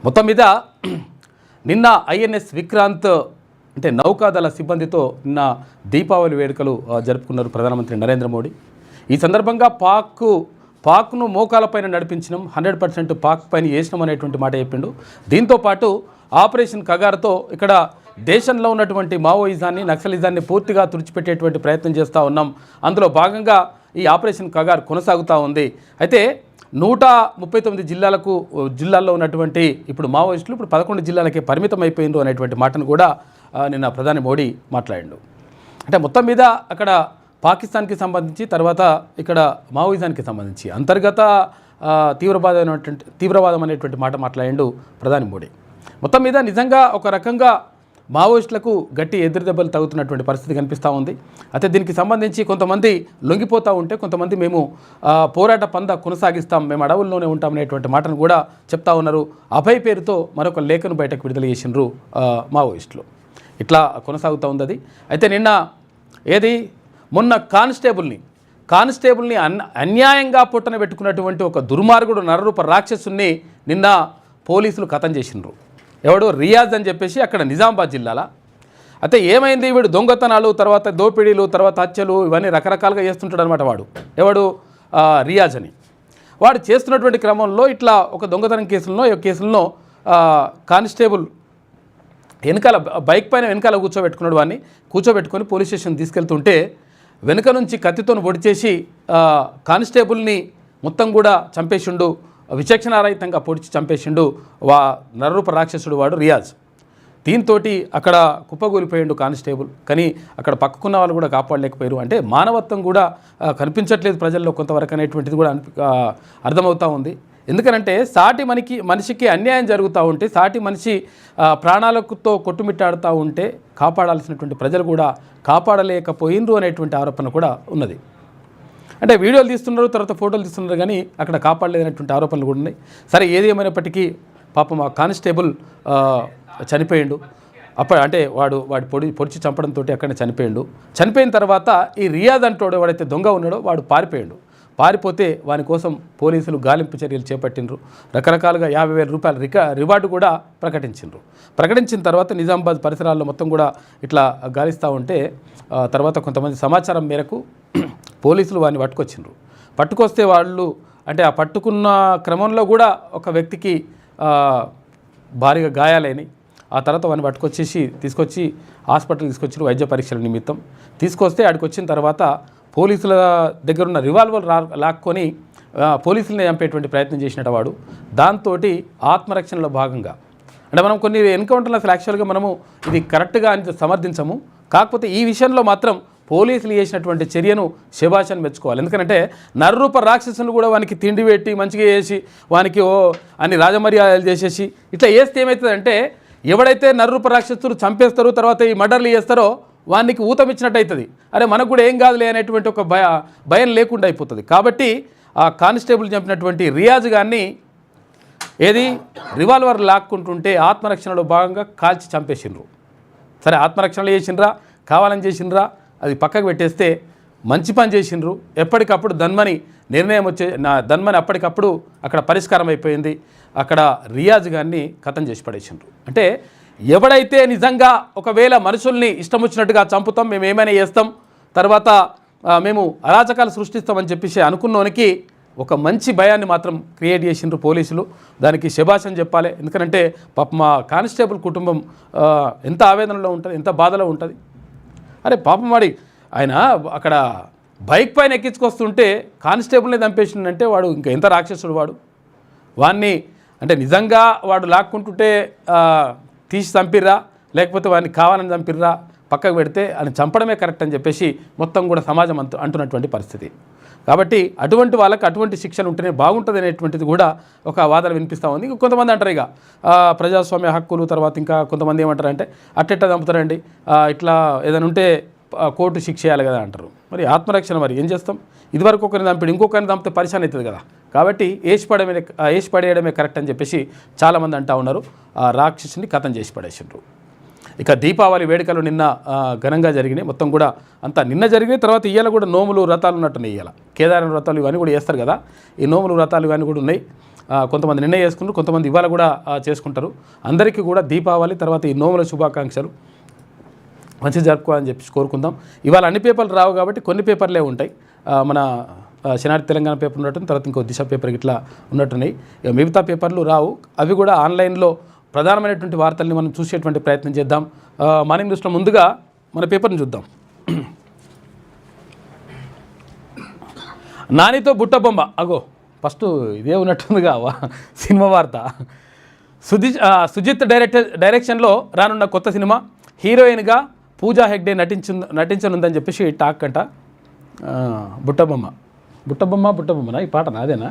మొత్తం మీద నిన్న ఐఎన్ఎస్ విక్రాంత్ అంటే నౌకాదళ సిబ్బందితో నిన్న దీపావళి వేడుకలు జరుపుకున్నారు ప్రధానమంత్రి నరేంద్ర మోడీ. ఈ సందర్భంగా పాక్ను మోకాలపైన నడిపించడం 100% పాక్ పైన వేసినాం అనేటువంటి మాట చెప్పిండు. దీంతోపాటు ఆపరేషన్ కగార్తో ఇక్కడ దేశంలో ఉన్నటువంటి మావోయిజాన్ని నక్సలిజాన్ని పూర్తిగా తుడిచిపెట్టేటువంటి ప్రయత్నం చేస్తూ ఉన్నాం. అందులో భాగంగా ఈ ఆపరేషన్ కగార్ కొనసాగుతూ ఉంది. అయితే 139 జిల్లాల్లో ఉన్నటువంటి ఇప్పుడు మావోయిస్టులు ఇప్పుడు 11 జిల్లాలకే పరిమితం అయిపోయిండు అనేటువంటి మాటను కూడా నిన్న ప్రధాని మోడీ మాట్లాడిండు. అంటే మొత్తం మీద అక్కడ పాకిస్తాన్కి సంబంధించి తర్వాత ఇక్కడ మావోయిజానికి సంబంధించి అంతర్గత తీవ్రవాదం అనేటువంటి మాట మాట్లాడిండు ప్రధాని మోడీ. మొత్తం మీద నిజంగా ఒక రకంగా మావోయిస్టులకు గట్టి ఎదురుదెబ్బలు తగ్గుతున్నటువంటి పరిస్థితి కనిపిస్తూ ఉంది. అయితే దీనికి సంబంధించి కొంతమంది లొంగిపోతూ ఉంటే కొంతమంది మేము పోరాట పంద కొనసాగిస్తాం, మేము అడవుల్లోనే ఉంటామనేటువంటి మాటను కూడా చెప్తా ఉన్నారు. అభయ్ పేరుతో మరొక లేఖను బయటకు విడుదల చేసినారు మావోయిస్టులు. ఇట్లా కొనసాగుతూ ఉంది అది. అయితే నిన్న మొన్న కానిస్టేబుల్ని అన్యాయంగా పుట్టన పెట్టుకున్నటువంటి ఒక దుర్మార్గుడు నరరూప రాక్షసుని నిన్న పోలీసులు ఖతం చేసినారు. ఎవడు రియాజ్ అని చెప్పేసి అక్కడ నిజామాబాద్ జిల్లాలో. అయితే ఏమైంది, వీడు దొంగతనాలు తర్వాత దోపిడీలు తర్వాత హత్యలు ఇవన్నీ రకరకాలుగా చేస్తుంటాడు అనమాట. ఎవడు రియాజ్ అని వాడు చేస్తున్నటువంటి క్రమంలో ఇట్లా ఒక దొంగతనం కేసులను కానిస్టేబుల్ వెనకాల బైక్ పైన వెనకాల కూర్చోబెట్టుకొని పోలీస్ స్టేషన్ తీసుకెళ్తుంటే వెనుక నుంచి కత్తితో పొడిచేసి కానిస్టేబుల్ని మొత్తం కూడా చంపేసిండు. విచక్షణారహితంగా పొడిచి చంపేసిండు నరరూప రాక్షసుడు వాడు రియాజ్. దీంతో అక్కడ కుప్పగూలిపోయిండు కానిస్టేబుల్. కానీ అక్కడ పక్కకున్న వాళ్ళు కూడా కాపాడలేకపోయారు. అంటే మానవత్వం కూడా కనిపించట్లేదు ప్రజల్లో కొంతవరకు అనేటువంటిది కూడా అర్థమవుతూ ఉంది. ఎందుకనంటే సాటి మనిషికి అన్యాయం జరుగుతూ ఉంటే, సాటి మనిషి ప్రాణాలతో కొట్టుమిట్టాడుతూ ఉంటే కాపాడాల్సినటువంటి ప్రజలు కూడా కాపాడలేకపోయిండ్రు అనేటువంటి ఆరోపణ కూడా ఉన్నది. అంటే వీడియోలు తీస్తున్నారు, తర్వాత ఫోటోలు తీస్తున్నారు, కానీ అక్కడ కాపాడలేదనేటువంటి ఆరోపణలు కూడా ఉన్నాయి. సరే, ఏది ఏమైనప్పటికీ పాపం ఆ కానిస్టేబుల్ చనిపోయిండు. అంటే వాడు పొడిచి చంపడంతో అక్కడనే చనిపోయిన తర్వాత ఈ రియాజ్ అంటోడు వాడైతే దొంగ ఉన్నాడో వాడు పారిపోతే వాని కోసం పోలీసులు గాలింపు చర్యలు చేపట్టిండ్రు. రకరకాలుగా 50,000 రూపాయల రివార్డు కూడా ప్రకటించిన తర్వాత నిజామాబాద్ పరిసరాల్లో మొత్తం కూడా ఇట్లా గాలిస్తూ ఉంటే తర్వాత కొంతమంది సమాచారం మేరకు పోలీసులు వాడిని పట్టుకొస్తే వాళ్ళు అంటే ఆ పట్టుకున్న క్రమంలో కూడా ఒక వ్యక్తికి భారీగా గాయాలైనవి. ఆ తర్వాత వాడిని తీసుకొచ్చి హాస్పిటల్ తీసుకొచ్చారు వైద్య పరీక్షల నిమిత్తం. తీసుకొస్తే ఆడికి వచ్చిన తర్వాత పోలీసుల దగ్గర ఉన్న రివాల్వర్ లాక్కొని పోలీసులని చంపేటువంటి ప్రయత్నం చేసినట్టు వాడు. దాంతో ఆత్మరక్షణలో భాగంగా అంటే మనం కొన్ని ఎన్కౌంటర్లు అసలు యాక్చువల్గా మనము ఇది కరెక్ట్గా అని సమర్థించము. కాకపోతే ఈ విషయంలో మాత్రం పోలీసులు చేసినటువంటి చర్యను శభాష్ అని మెచ్చుకోవాలి. ఎందుకంటే నరరూప రాక్షసులు కూడా వానికి తిండి పెట్టి మంచిగా చేసి వానికి అన్ని రాజమర్యాదలు చేసేసి ఇట్లా చేస్తే ఏమవుతుందంటే ఎవడైతే నరరూప రాక్షసులు చంపేస్తారో తర్వాత ఈ మర్డర్లు చేస్తారో వానికి ఊతమిచ్చినట్టు అవుతుంది. అరే మనకు కూడా ఏం కాదులే అనేటువంటి ఒక భయం లేకుండా అయిపోతుంది. కాబట్టి ఆ కానిస్టేబుల్ చంపినటువంటి రియాజ్ గారిని రివాల్వర్ లాక్కుంటుంటే ఆత్మరక్షణలో భాగంగా కాల్చి చంపేసిండ్రు. సరే, ఆత్మరక్షణలో చేసిండ్రా కావాలని చేసిండ్రా అది పక్కకు పెట్టేస్తే మంచి పని చేసిండ్రు. ఎప్పటికప్పుడు ధన్మని అప్పటికప్పుడు అక్కడ పరిష్కారం అయిపోయింది. అక్కడ రియాజ్ గారిని ఖతం చేసి పడేసిండ్రు. అంటే ఎవడైతే నిజంగా ఒకవేళ మనుషుల్ని ఇష్టం వచ్చినట్టుగా చంపుతాం, మేము ఏమైనా చేస్తాం, తర్వాత మేము అరాచకాలు సృష్టిస్తామని చెప్పేసి అనుకున్నోనికి ఒక మంచి భయాన్ని మాత్రం క్రియేట్ చేసిండ్రు పోలీసులు. దానికి శభాష్ అని చెప్పాలి. ఎందుకంటే పాపం మా కానిస్టేబుల్ కుటుంబం ఎంత ఆవేదనలో ఉంటుంది, ఎంత బాధలో ఉంటుంది. అరే పాపం ఆయన అక్కడ బైక్ పైన ఎక్కించుకొస్తుంటే కానిస్టేబుల్ని చంపేసిందంటే వాడు ఇంకా ఎంత రాక్షసుడు వాడిని అంటే నిజంగా వాడు లాక్కుంటుంటే తీసి చంపిర్రా లేకపోతే వాడిని కావాలని చంపిర్రా పక్కకు పెడితే అని చంపడమే కరెక్ట్ అని చెప్పేసి మొత్తం కూడా సమాజం అంటున్నటువంటి పరిస్థితి. కాబట్టి అటువంటి వాళ్ళకి అటువంటి శిక్షలు ఉంటేనే బాగుంటుంది అనేటువంటిది కూడా ఒక వాదన వినిపిస్తూ ఉంది. కొంతమంది అంటారు ఇక ప్రజాస్వామ్య హక్కులు, తర్వాత ఇంకా కొంతమంది ఏమంటారంటే అట్టెట్టా చంపుతారండి, ఇట్లా ఏదైనా ఉంటే కోర్టు శిక్ష చేయాలి కదా అంటారు. మరి ఆత్మరక్షణ మరి ఏం చేస్తాం? ఇదివరకు ఒకరిని చంపాడు, ఇంకొకరిని చంపితే పరిశాన్ అవుతుంది కదా. కాబట్టి ఏసి పడేయడమే కరెక్ట్ అని చెప్పేసి చాలామంది అంటూ ఉన్నారు. ఆ రాక్షసుని ఖతం చేసి పడేసిండ్రు. ఇక దీపావళి వేడుకలు నిన్న ఘనంగా జరిగినాయి. మొత్తం కూడా అంతా నిన్న జరిగినాయి. తర్వాత ఇవాళ కూడా నోములు వ్రతాలు ఉన్నట్టున్నాయి. ఇవాళ కేదారం వ్రతాలు ఇవన్నీ కూడా చేస్తారు కదా. ఈ నోములు వ్రతాలు ఇవన్నీ కూడా ఉన్నాయి. కొంతమంది నిన్న చేసుకుంటారు, కొంతమంది ఇవాళ కూడా చేసుకుంటారు. అందరికీ కూడా దీపావళి తర్వాత ఈ నోముల శుభాకాంక్షలు మంచి జరుపుకోవాలని చెప్పి కోరుకుందాం. ఇవాళ అన్ని పేపర్లు రావు కాబట్టి కొన్ని పేపర్లే ఉంటాయి. మన శనార్థి తెలంగాణ పేపర్ ఉన్నట్టు, తర్వాత ఇంకో దిశ పేపర్ ఇట్లా ఉన్నట్టున్నాయి. మిగతా పేపర్లు రావు, అవి కూడా ఆన్లైన్లో ప్రధానమైనటువంటి వార్తల్ని మనం చూసేటువంటి ప్రయత్నం చేద్దాం. మార్నింగ్ న్యూస్లో ముందుగా మన పేపర్ని చూద్దాం. నానితో బుట్టబొమ్మ, అగో ఫస్ట్ ఇదే ఉన్నట్టుందిగా సినిమా వార్త. సుజిత్ డైరెక్షన్లో రానున్న కొత్త సినిమా, హీరోయిన్గా పూజా హెగ్డే నటించనుందని చెప్పేసి టాక్ అంట. బుట్టబొమ్మనా ఈ పాట నాదేనా,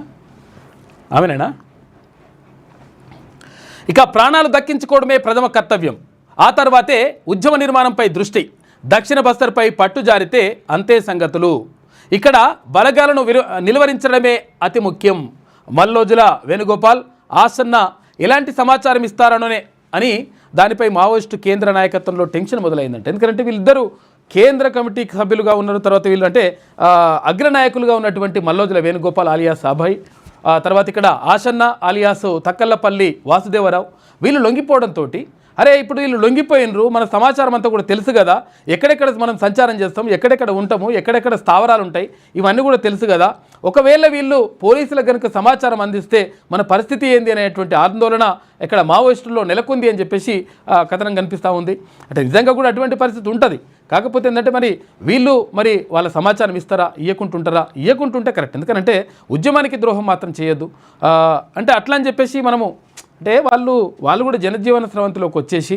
ఆమెనేనా? ఇక ప్రాణాలు దక్కించుకోవడమే ప్రథమ కర్తవ్యం, ఆ తర్వాతే ఉద్యమ నిర్మాణంపై దృష్టి, దక్షిణ బస్తర్పై పట్టు జారితే అంతే సంగతులు, ఇక్కడ బలగాలను నిలువరించడమే అతి ముఖ్యం. మల్లోజుల వేణుగోపాల్ ఆసన్న ఎలాంటి సమాచారం ఇస్తారనోనే అని దానిపై మావోయిస్టు కేంద్ర నాయకత్వంలో టెన్షన్ మొదలైందంటే, ఎందుకంటే వీళ్ళిద్దరూ కేంద్ర కమిటీ సభ్యులుగా ఉన్నారు. తర్వాత వీళ్ళు అంటే అగ్రనాయకులుగా ఉన్నటువంటి మల్లోజుల వేణుగోపాల్ ఆలియాస్ అభయ్, తర్వాత ఇక్కడ ఆసన్న ఆలియాస్ తక్కల్లపల్లి వాసుదేవరావు, వీళ్ళు లొంగిపోవడంతో అరే ఇప్పుడు వీళ్ళు లొంగిపోయినరు, మన సమాచారం అంతా కూడా తెలుసు కదా, ఎక్కడెక్కడ మనం సంచారం చేస్తాం, ఎక్కడెక్కడ ఉంటాము, ఎక్కడెక్కడ స్థావరాలు ఉంటాయి, ఇవన్నీ కూడా తెలుసు కదా, ఒకవేళ వీళ్ళు పోలీసులకు కనుక సమాచారం అందిస్తే మన పరిస్థితి ఏంది అనేటువంటి ఆందోళన ఇక్కడ మావోయిస్టుల్లో నెలకొంది అని చెప్పేసి కథనం కనిపిస్తూ ఉంది. అంటే నిజంగా కూడా అటువంటి పరిస్థితి ఉంటుంది. కాకపోతే ఏంటంటే మరి వీళ్ళు మరి వాళ్ళ సమాచారం ఇస్తారా, ఇయ్యకుంటుంటే కరెక్ట్. ఎందుకంటే ఉద్యమానికి ద్రోహం మాత్రం చేయొద్దు. అంటే అట్లా అని చెప్పేసి మనము అంటే వాళ్ళు కూడా జనజీవన స్రవంతిలోకి వచ్చేసి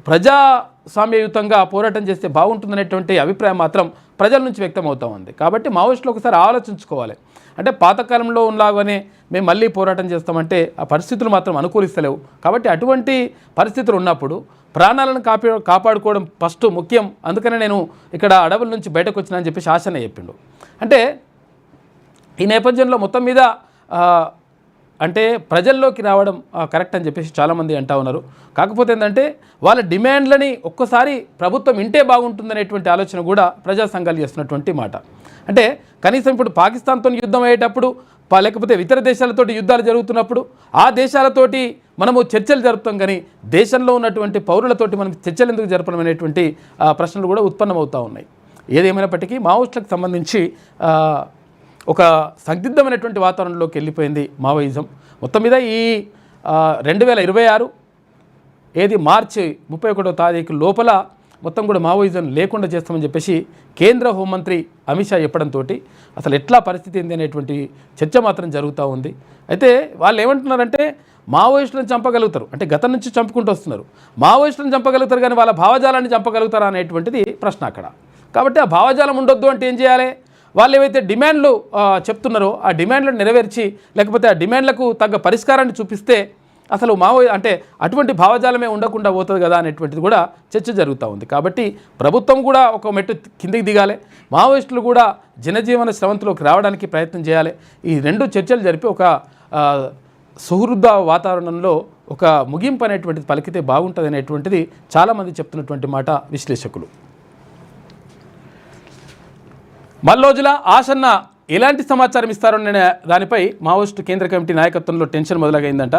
ప్రజాస్వామ్యయుతంగా పోరాటం చేస్తే బాగుంటుందనేటువంటి అభిప్రాయం మాత్రం ప్రజల నుంచి వ్యక్తం అవుతూ ఉంది. కాబట్టి మావోయిస్టులు ఒకసారి ఆలోచించుకోవాలి. అంటే పాతకాలంలో ఉన్నలాగానే మేము మళ్ళీ పోరాటం చేస్తామంటే ఆ పరిస్థితులు మాత్రం అనుకూలిస్తలేవు. కాబట్టి అటువంటి పరిస్థితులు ఉన్నప్పుడు ప్రాణాలను కాపాడుకోవడం ఫస్ట్ ముఖ్యం. అందుకనే నేను ఇక్కడ అడవుల నుంచి బయటకు వచ్చినా అని చెప్పేసి ఆశనే చెప్పిండు. అంటే ఈ నేపథ్యంలో మొత్తం మీద అంటే ప్రజల్లోకి రావడం కరెక్ట్ అని చెప్పేసి చాలామంది అంటూ ఉన్నారు. కాకపోతే ఏంటంటే వాళ్ళ డిమాండ్లని ఒక్కసారి ప్రభుత్వం ఇంటే బాగుంటుందనేటువంటి ఆలోచన కూడా ప్రజా సంఘాలు చేస్తున్నటువంటి మాట. అంటే కనీసం ఇప్పుడు పాకిస్తాన్తో యుద్ధం అయ్యేటప్పుడు లేకపోతే ఇతర దేశాలతోటి యుద్ధాలు జరుగుతున్నప్పుడు ఆ దేశాలతోటి మనము చర్చలు జరుపుతాం, కానీ దేశంలో ఉన్నటువంటి పౌరులతోటి మనం చర్చలు ఎందుకు జరపడం అనేటువంటి ప్రశ్నలు కూడా ఉత్పన్నమవుతూ ఉన్నాయి. ఏదేమైనప్పటికీ మావోయిస్టులకు సంబంధించి ఒక సందిగ్ధమైనటువంటి వాతావరణంలోకి వెళ్ళిపోయింది మావోయిజం. మొత్తం మీద ఈ 2026 మార్చి 31వ తారీఖు లోపల మొత్తం కూడా మావోయిజం లేకుండా చేస్తామని చెప్పేసి కేంద్ర హోంమంత్రి అమిత్ షా చెప్పడంతో అసలు ఎట్లా పరిస్థితి ఏంది అనేటువంటి చర్చ మాత్రం జరుగుతూ ఉంది. అయితే వాళ్ళు ఏమంటున్నారంటే మావోయిస్టులను చంపగలుగుతారు, అంటే గతం నుంచి చంపుకుంటూ వస్తున్నారు, మావోయిస్టులను చంపగలుగుతారు కానీ వాళ్ళ భావజాలాన్ని చంపగలుగుతారా అనేటువంటిది ప్రశ్న అక్కడ. కాబట్టి ఆ భావజాలం ఉండొద్దు అంటే ఏం చేయాలి? వాళ్ళు ఏవైతే డిమాండ్లు చెప్తున్నారో ఆ డిమాండ్లను నెరవేర్చి లేకపోతే ఆ డిమాండ్లకు తగ్గ పరిష్కారాన్ని చూపిస్తే అసలు అంటే అటువంటి భావజాలమే ఉండకుండా పోతుంది కదా అనేటువంటిది కూడా చర్చ జరుగుతూ ఉంది. కాబట్టి ప్రభుత్వం కూడా ఒక మెట్టు కిందికి దిగాలి, మావోయిస్టులు కూడా జనజీవన స్రవంతిలోకి రావడానికి ప్రయత్నం చేయాలి. ఈ రెండు చర్చలు జరిపి ఒక సుహృద వాతావరణంలో ఒక ముగింపు అనేటువంటిది పలికితే బాగుంటుంది అనేటువంటిది చాలామంది చెప్తున్నటువంటి మాట విశ్లేషకులు. మల్లోజుల ఆసన్న ఎలాంటి సమాచారం ఇస్తారనే దానిపై మావోయిస్టు కేంద్ర కమిటీ నాయకత్వంలో టెన్షన్ మొదలైందంట.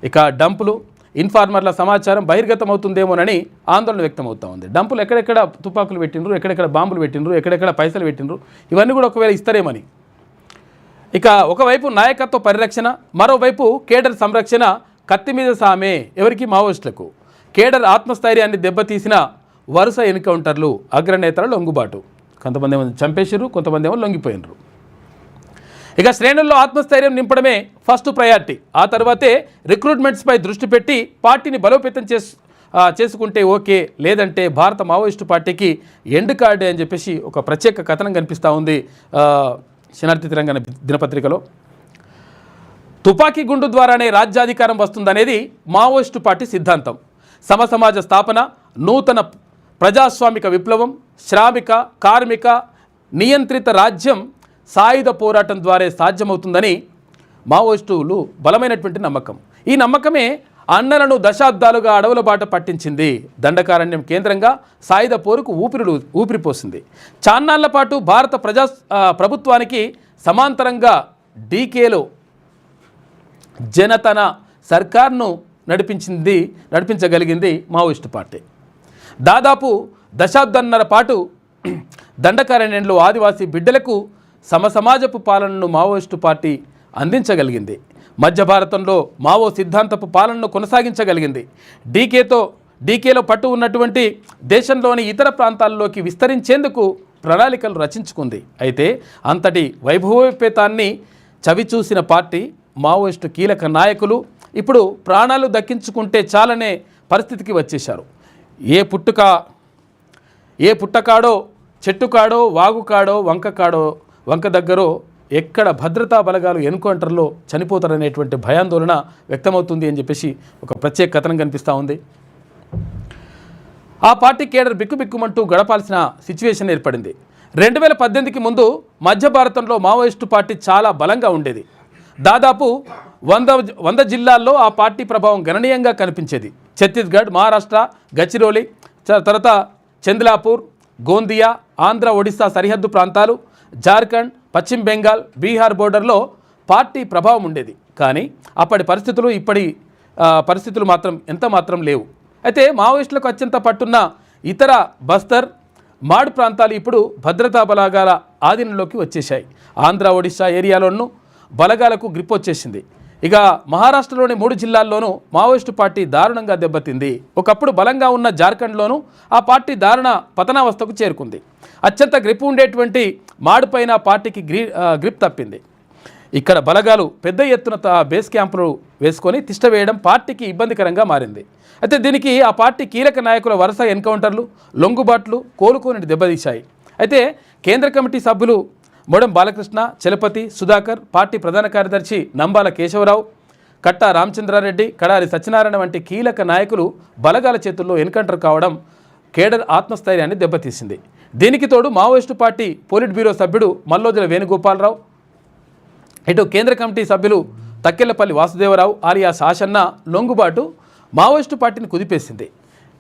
ఇక డంపులు ఇన్ఫార్మర్ల సమాచారం బహిర్గతం అవుతుందేమోనని ఆందోళన వ్యక్తమవుతూ ఉంది. డంపులు ఎక్కడెక్కడ తుపాకులు పెట్టినరు, ఎక్కడెక్కడ బాంబులు పెట్టినరు, ఎక్కడెక్కడ పైసలు పెట్టినరు, ఇవన్నీ కూడా ఒకవేళ ఇస్తారేమని. ఇక ఒకవైపు నాయకత్వ పరిరక్షణ, మరోవైపు కేడర్ సంరక్షణ కత్తి మీద సామే ఎవరికి? మావోయిస్టులకు. కేడర్ ఆత్మస్థైర్యాన్ని దెబ్బతీసిన వరుస ఎన్కౌంటర్లు, అగ్రనేతల లొంగుబాటు. కొంతమంది ఏమో చంపేసారు, కొంతమంది ఏమో లొంగిపోయినరు. ఇక శ్రేణుల్లో ఆత్మస్థైర్యం నింపడమే ఫస్ట్ ప్రయారిటీ, ఆ తర్వాతే రిక్రూట్మెంట్స్పై దృష్టి పెట్టి పార్టీని బలోపేతం చేసుకుంటే ఓకే, లేదంటే భారత మావోయిస్టు పార్టీకి ఎండ్ కార్డే అని చెప్పేసి ఒక ప్రత్యేక కథనం కనిపిస్తూ ఉంది శనార్థి తెలంగాణ దినపత్రికలో. తుపాకీ గుండు ద్వారానే రాజ్యాధికారం వస్తుందనేది మావోయిస్టు పార్టీ సిద్ధాంతం. సమసమాజ స్థాపన, నూతన ప్రజాస్వామిక విప్లవం, శ్రామిక కార్మిక నియంత్రిత రాజ్యం సాయుధ పోరాటం ద్వారా సాధ్యమవుతుందని మావోయిస్టులు బలమైనటువంటి నమ్మకం. ఈ నమ్మకమే అన్నలను దశాబ్దాలుగా అడవుల బాట పట్టించింది. దండకారణ్యం కేంద్రంగా సాయుధ పోరుకు ఊపిరిపోసింది. చాన్నాళ్ల పాటు భారత ప్రభుత్వానికి సమాంతరంగా డీకేలో జనతన సర్కార్ను నడిపించగలిగింది మావోయిస్టు పార్టీ. దాదాపు దశాబ్దన్నర పాటు దండకారణ్యంలో ఆదివాసీ బిడ్డలకు సమసమాజపు పాలనను మావోయిస్టు పార్టీ అందించగలిగింది. మధ్య భారతంలో మావో సిద్ధాంతపు పాలనను కొనసాగించగలిగింది. డీకేలో పట్టు ఉన్నటువంటి దేశంలోని ఇతర ప్రాంతాల్లోకి విస్తరించేందుకు ప్రణాళికలు రచించుకుంది. అయితే అంతటి వైభవోపేతాన్ని చవిచూసిన పార్టీ మావోయిస్టు కీలక నాయకులు ఇప్పుడు ప్రాణాలు దక్కించుకుంటే చాలనే పరిస్థితికి వచ్చేశారు. ఏ పుట్టకాడో చెట్టుకాడో వాగుకాడో వంక దగ్గరో ఎక్కడ భద్రతా బలగాలు ఎన్కౌంటర్లో చనిపోతారనేటువంటి భయాందోళన వ్యక్తమవుతుంది అని చెప్పేసి ఒక ప్రత్యేక కథనం కనిపిస్తూ ఉంది. ఆ పార్టీ కేడర్ బిక్కుబిక్కుమంటూ గడపాల్సిన సిచ్యువేషన్ ఏర్పడింది. 2018కి ముందు మధ్య భారతంలో మావోయిస్టు పార్టీ చాలా బలంగా ఉండేది. దాదాపు 100 జిల్లాల్లో ఆ పార్టీ ప్రభావం గణనీయంగా కనిపించేది. ఛత్తీస్గఢ్, మహారాష్ట్ర, గచ్చిరోలి, తర్వాత చంద్లాపూర్, గోందియా, ఆంధ్ర, ఒడిశా సరిహద్దు ప్రాంతాలు, జార్ఖండ్, పశ్చిమ బెంగాల్, బీహార్ బోర్డర్లో పార్టీ ప్రభావం ఉండేది. కానీ అప్పటి పరిస్థితులు ఇప్పటి పరిస్థితులు మాత్రం ఎంత మాత్రం లేవు. అయితే మావోయిస్టులకు అత్యంత పట్టున్న ఇతర బస్తర్, మాడ్ ప్రాంతాలు ఇప్పుడు భద్రతా బలగాల ఆధీనంలోకి వచ్చేశాయి. ఆంధ్ర, ఒడిశా ఏరియాలోనూ బలగాలకు గ్రిప్ వచ్చేసింది. ఇక మహారాష్ట్రలోని 3 జిల్లాల్లోనూ మావోయిస్టు పార్టీ దారుణంగా దెబ్బతింది. ఒకప్పుడు బలంగా ఉన్న జార్ఖండ్లోనూ ఆ పార్టీ దారుణ పతనావస్థకు చేరుకుంది. అత్యంత గ్రిప్ ఉండేటువంటి మాడ్ పైన పార్టీకి గ్రిప్ తప్పింది. ఇక్కడ బలగాలు పెద్ద ఎత్తున బేస్ క్యాంపులు వేసుకొని తిష్టవేయడం పార్టీకి ఇబ్బందికరంగా మారింది. అయితే దీనికి ఆ పార్టీ కీలక నాయకుల వరుస ఎన్కౌంటర్లు, లొంగుబాట్లు కోలుకోని దెబ్బతీశాయి. అయితే కేంద్ర కమిటీ సభ్యులు మొడం బాలకృష్ణ, చలపతి, సుధాకర్, పార్టీ ప్రధాన కార్యదర్శి నంబాల కేశవరావు, కట్టా రామచంద్రారెడ్డి, కడారి సత్యనారాయణ వంటి కీలక నాయకులు బలగాల చేతుల్లో ఎన్కౌంటర్ కావడం కేడర్ ఆత్మస్థైర్యాన్ని దెబ్బతీసింది. దీనికి తోడు మావోయిస్టు పార్టీ పోలిట్ బ్యూరో సభ్యుడు మల్లోజుల వేణుగోపాలరావు, ఇటు కేంద్ర కమిటీ సభ్యులు తక్కెళ్లపల్లి వాసుదేవరావు ఆలియాస్ ఆశన్న లొంగుబాటు మావోయిస్టు పార్టీని కుదిపేసింది.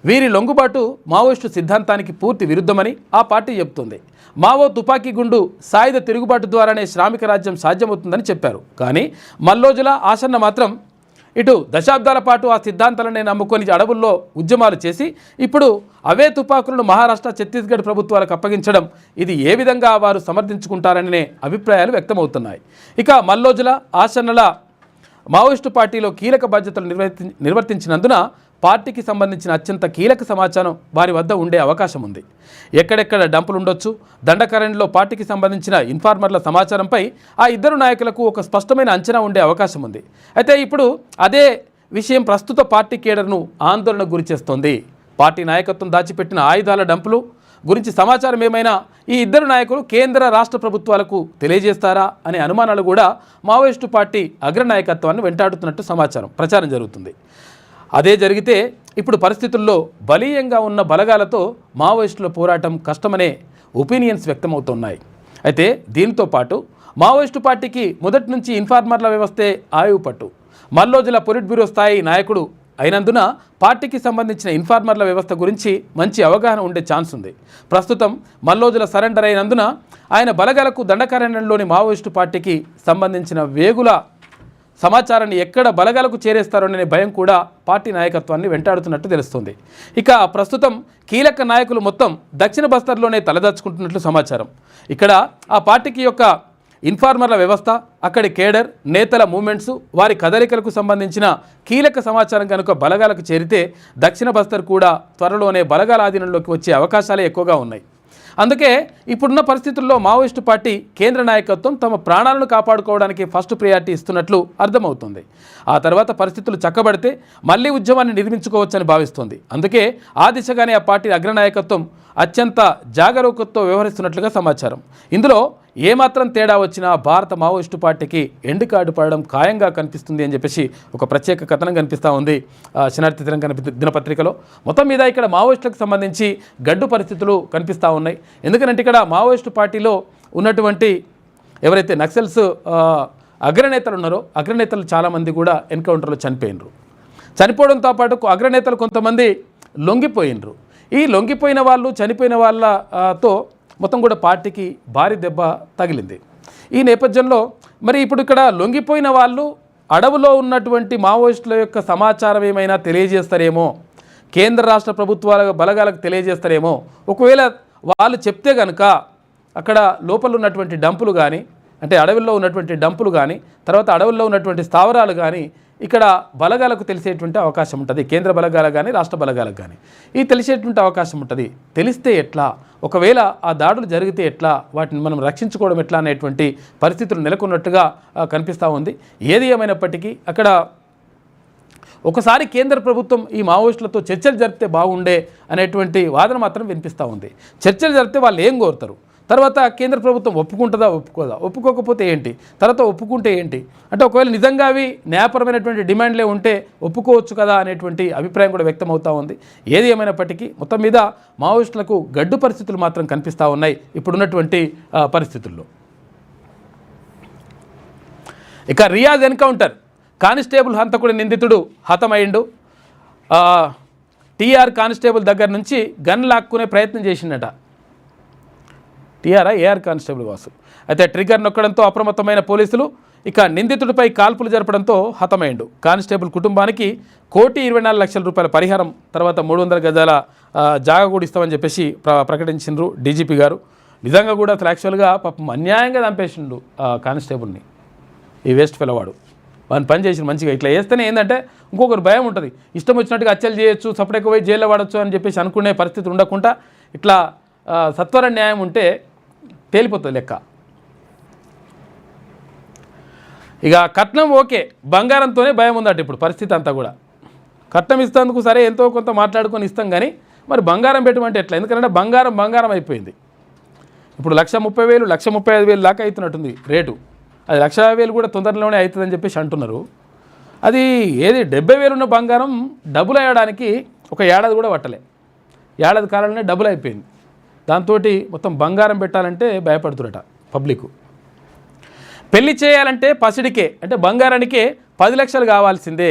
వీరి లొంగుబాటు మావోయిస్టు సిద్ధాంతానికి పూర్తి విరుద్ధమని ఆ పార్టీ చెబుతుంది. మావో తుపాకీ గుండు సాయుధ తిరుగుబాటు ద్వారానే శ్రామిక రాజ్యం సాధ్యమవుతుందని చెప్పారు. కానీ మల్లోజుల ఆశన్న మాత్రం ఇటు దశాబ్దాల పాటు ఆ సిద్ధాంతాలనే నమ్ముకొని అడవుల్లో ఉద్యమాలు చేసి ఇప్పుడు అవే తుపాకులను మహారాష్ట్ర, ఛత్తీస్గఢ్ ప్రభుత్వాలకు అప్పగించడం ఇది ఏ విధంగా వారు సమర్థించుకుంటారనే అభిప్రాయాలు వ్యక్తమవుతున్నాయి. ఇక మల్లోజుల, ఆశన్నల మావోయిస్టు పార్టీలో కీలక బాధ్యతలు నిర్వర్తించినందున పార్టీకి సంబంధించిన అత్యంత కీలక సమాచారం వారి వద్ద ఉండే అవకాశం ఉంది. ఎక్కడెక్కడ డంపులు ఉండొచ్చు, దండకారణ్యంలో పార్టీకి సంబంధించిన ఇన్ఫార్మర్ల సమాచారంపై ఆ ఇద్దరు నాయకులకు ఒక స్పష్టమైన అంచనా ఉండే అవకాశం ఉంది. అయితే ఇప్పుడు అదే విషయం ప్రస్తుత పార్టీ కేడర్ను ఆందోళనకు గురిచేస్తోంది. పార్టీ నాయకత్వం దాచిపెట్టిన ఆయుధాల డంపులు గురించి సమాచారం ఏమైనా ఈ ఇద్దరు నాయకులు కేంద్ర రాష్ట్ర ప్రభుత్వాలకు తెలియజేస్తారా అనే అనుమానాలు కూడా మావోయిస్టు పార్టీ అగ్రనాయకత్వాన్ని వెంటాడుతున్నట్టు ప్రచారం జరుగుతుంది. అదే జరిగితే ఇప్పుడు పరిస్థితుల్లో బలీయంగా ఉన్న బలగాలతో మావోయిస్టుల పోరాటం కష్టమనే ఒపీనియన్స్ వ్యక్తమవుతున్నాయి. అయితే దీంతో పాటు మావోయిస్టు పార్టీకి మొదటి నుంచి ఇన్ఫార్మర్ల వ్యవస్థే ఆయువు పట్టు. మల్లోజుల పొలిట్ బ్యూరో స్థాయి నాయకుడు అయినందున పార్టీకి సంబంధించిన ఇన్ఫార్మర్ల వ్యవస్థ గురించి మంచి అవగాహన ఉండే ఛాన్స్ ఉంది. ప్రస్తుతం మల్లోజుల సరెండర్ అయినందున ఆయన బలగాలకు దండకారణ్యంలోని మావోయిస్టు పార్టీకి సంబంధించిన వేగుల సమాచారాన్ని ఎక్కడ బలగాలకు చేరేస్తారోననే భయం కూడా పార్టీ నాయకత్వాన్ని వెంటాడుతున్నట్టు తెలుస్తుంది. ఇక ప్రస్తుతం కీలక నాయకులు మొత్తం దక్షిణ బస్తర్లోనే తలదాచుకుంటున్నట్లు సమాచారం. ఇక్కడ ఆ పార్టీకి యొక్క ఇన్ఫార్మర్ల వ్యవస్థ, అక్కడి కేడర్ నేతల మూమెంట్స్, వారి కదలికలకు సంబంధించిన కీలక సమాచారం కనుక బలగాలకు చేరితే దక్షిణ బస్తర్ కూడా త్వరలోనే బలగాల ఆధీనంలోకి వచ్చే అవకాశాలే ఎక్కువగా ఉన్నాయి. అందుకే ఇప్పుడున్న పరిస్థితుల్లో మావోయిస్టు పార్టీ కేంద్ర నాయకత్వం తమ ప్రాణాలను కాపాడుకోవడానికి ఫస్ట్ ప్రయారిటీ ఇస్తున్నట్లు అర్థమవుతుంది. ఆ తర్వాత పరిస్థితులు చక్కబడితే మళ్లీ ఉద్యమాన్ని నిర్మించుకోవచ్చని భావిస్తోంది. అందుకే ఆ దిశగానే ఆ పార్టీ అగ్రనాయకత్వం అత్యంత జాగరూకతతో వ్యవహరిస్తున్నట్లుగా సమాచారం. ఇందులో ఏమాత్రం తేడా వచ్చినా భారత మావోయిస్టు పార్టీకి ఎండ్ కార్డు పడడం ఖాయంగా కనిపిస్తుంది అని చెప్పేసి ఒక ప్రత్యేక కథనం కనిపిస్తూ ఉంది శనార్థి దినపత్రికలో. మొత్తం మీద ఇక్కడ మావోయిస్టులకు సంబంధించి గడ్డు పరిస్థితులు కనిపిస్తూ ఉన్నాయి. ఎందుకంటే ఇక్కడ మావోయిస్టు పార్టీలో ఉన్నటువంటి ఎవరైతే నక్సల్స్ అగ్రనేతలు ఉన్నారో అగ్రనేతలు చాలామంది కూడా ఎన్కౌంటర్లో చనిపోవడంతో పాటు అగ్రనేతలు కొంతమంది లొంగిపోయినరు. ఈ లొంగిపోయిన వాళ్ళు చనిపోయిన వాళ్ళతో మొత్తం కూడా పార్టీకి భారీ దెబ్బ తగిలింది. ఈ నేపథ్యంలో మరి ఇప్పుడు ఇక్కడ లొంగిపోయిన వాళ్ళు అడవులో ఉన్నటువంటి మావోయిస్టుల యొక్క సమాచారం ఏమైనా తెలియజేస్తారేమో, కేంద్ర రాష్ట్ర ప్రభుత్వాల బలగాలకు తెలియజేస్తారేమో. ఒకవేళ వాళ్ళు చెప్తే కనుక అక్కడ లోపల ఉన్నటువంటి డంపులు కానీ, అంటే అడవుల్లో ఉన్నటువంటి డంపులు కానీ, తర్వాత అడవుల్లో ఉన్నటువంటి స్థావరాలు కానీ ఇక్కడ బలగాలకు తెలిసేటువంటి అవకాశం ఉంటుంది. కేంద్ర బలగాలకు కానీ రాష్ట్ర బలగాలకు కానీ ఇది తెలిసేటువంటి అవకాశం ఉంటుంది. తెలిస్తే ఎట్లా, ఒకవేళ ఆ దాడులు జరిగితే ఎట్లా, వాటిని మనం రక్షించుకోవడం ఎట్లా అనేటువంటి పరిస్థితులు నెలకొన్నట్టుగా కనిపిస్తూ ఉంది. ఏది ఏమైనప్పటికీ అక్కడ ఒకసారి కేంద్ర ప్రభుత్వం ఈ మావోయిస్టులతో చర్చలు జరిపితే బాగుండే అనేటువంటి వాదన మాత్రం వినిపిస్తూ ఉంది. చర్చలు జరిపితే వాళ్ళు ఏం కోరుతారు, తర్వాత కేంద్ర ప్రభుత్వం ఒప్పుకుంటుందా ఒప్పుకోదా, ఒప్పుకోకపోతే ఏంటి, తర్వాత ఒప్పుకుంటే ఏంటి, అంటే ఒకవేళ నిజంగా అవి న్యాయపరమైనటువంటి డిమాండ్లే ఉంటే ఒప్పుకోవచ్చు కదా అనేటువంటి అభిప్రాయం కూడా వ్యక్తం అవుతూ ఉంది. ఏది ఏమైనప్పటికీ మొత్తం మీద మావోయిస్టులకు గడ్డు పరిస్థితులు మాత్రం కనిపిస్తూ ఉన్నాయి ఇప్పుడున్నటువంటి పరిస్థితుల్లో. ఇక రియాజ్ ఎన్కౌంటర్, కానిస్టేబుల్ హంతకుడి నిందితుడు హతమైండు. టీఆర్ కానిస్టేబుల్ దగ్గర నుంచి గన్ లాక్కునే ప్రయత్నం చేసిండట. ఏఆర్ కానిస్టేబుల్ వాసు అయితే ట్రిగ్గర్ నొక్కడంతో అప్రమత్తమైన పోలీసులు ఇక నిందితుడిపై కాల్పులు జరపడంతో హతమైండు. కానిస్టేబుల్ కుటుంబానికి ₹1,24,00,000 పరిహారం, తర్వాత 300 గజాల జాగా కూడా ఇస్తామని చెప్పేసి ప్రకటించిండ్రు డీజీపీ గారు. నిజంగా కూడా అసలు యాక్చువల్గా పాపం అన్యాయంగా చంపేసిండు కానిస్టేబుల్ని. ఈ వేస్ట్ పిల్లవాడు వాడిని పని చేసిన మంచిగా. ఇట్లా వేస్తేనే ఏంటంటే ఇంకొకరు భయం ఉంటుంది, ఇష్టం వచ్చినట్టుగా హత్యలు చేయొచ్చు, సపరేట్గా పోయి జైల్లో పడవచ్చు అని చెప్పేసి అనుకునే పరిస్థితి ఉండకుండా ఇట్లా సత్వర న్యాయం ఉంటే తేలిపోతుంది లెక్క. ఇక కట్నం ఓకే, బంగారంతోనే భయం ఉందట ఇప్పుడు పరిస్థితి అంతా కూడా. కట్నం ఇస్తేందుకు సరే ఎంతో కొంత మాట్లాడుకొని ఇస్తాం కానీ మరి బంగారం పెట్టమంటే ఎట్లా, ఎందుకంటే బంగారం అయిపోయింది. ఇప్పుడు 1,30,000 1,35,000 దాకా అవుతున్నట్టుంది రేటు. అది 1,50,000 కూడా తొందరలోనే అవుతుందని చెప్పేసి అంటున్నారు. అది ఏది 70,000 ఉన్న బంగారం డబుల్ అయ్యడానికి ఒక ఏడాది కూడా పట్టలే, ఏడాది కాలంలోనే డబుల్ అయిపోయింది. దాంతో మొత్తం బంగారం పెట్టాలంటే భయపడుతున్నట పబ్లిక్. పెళ్లి చేయాలంటే పసిడికే అంటే బంగారానికే 10 లక్షలు కావాల్సిందే.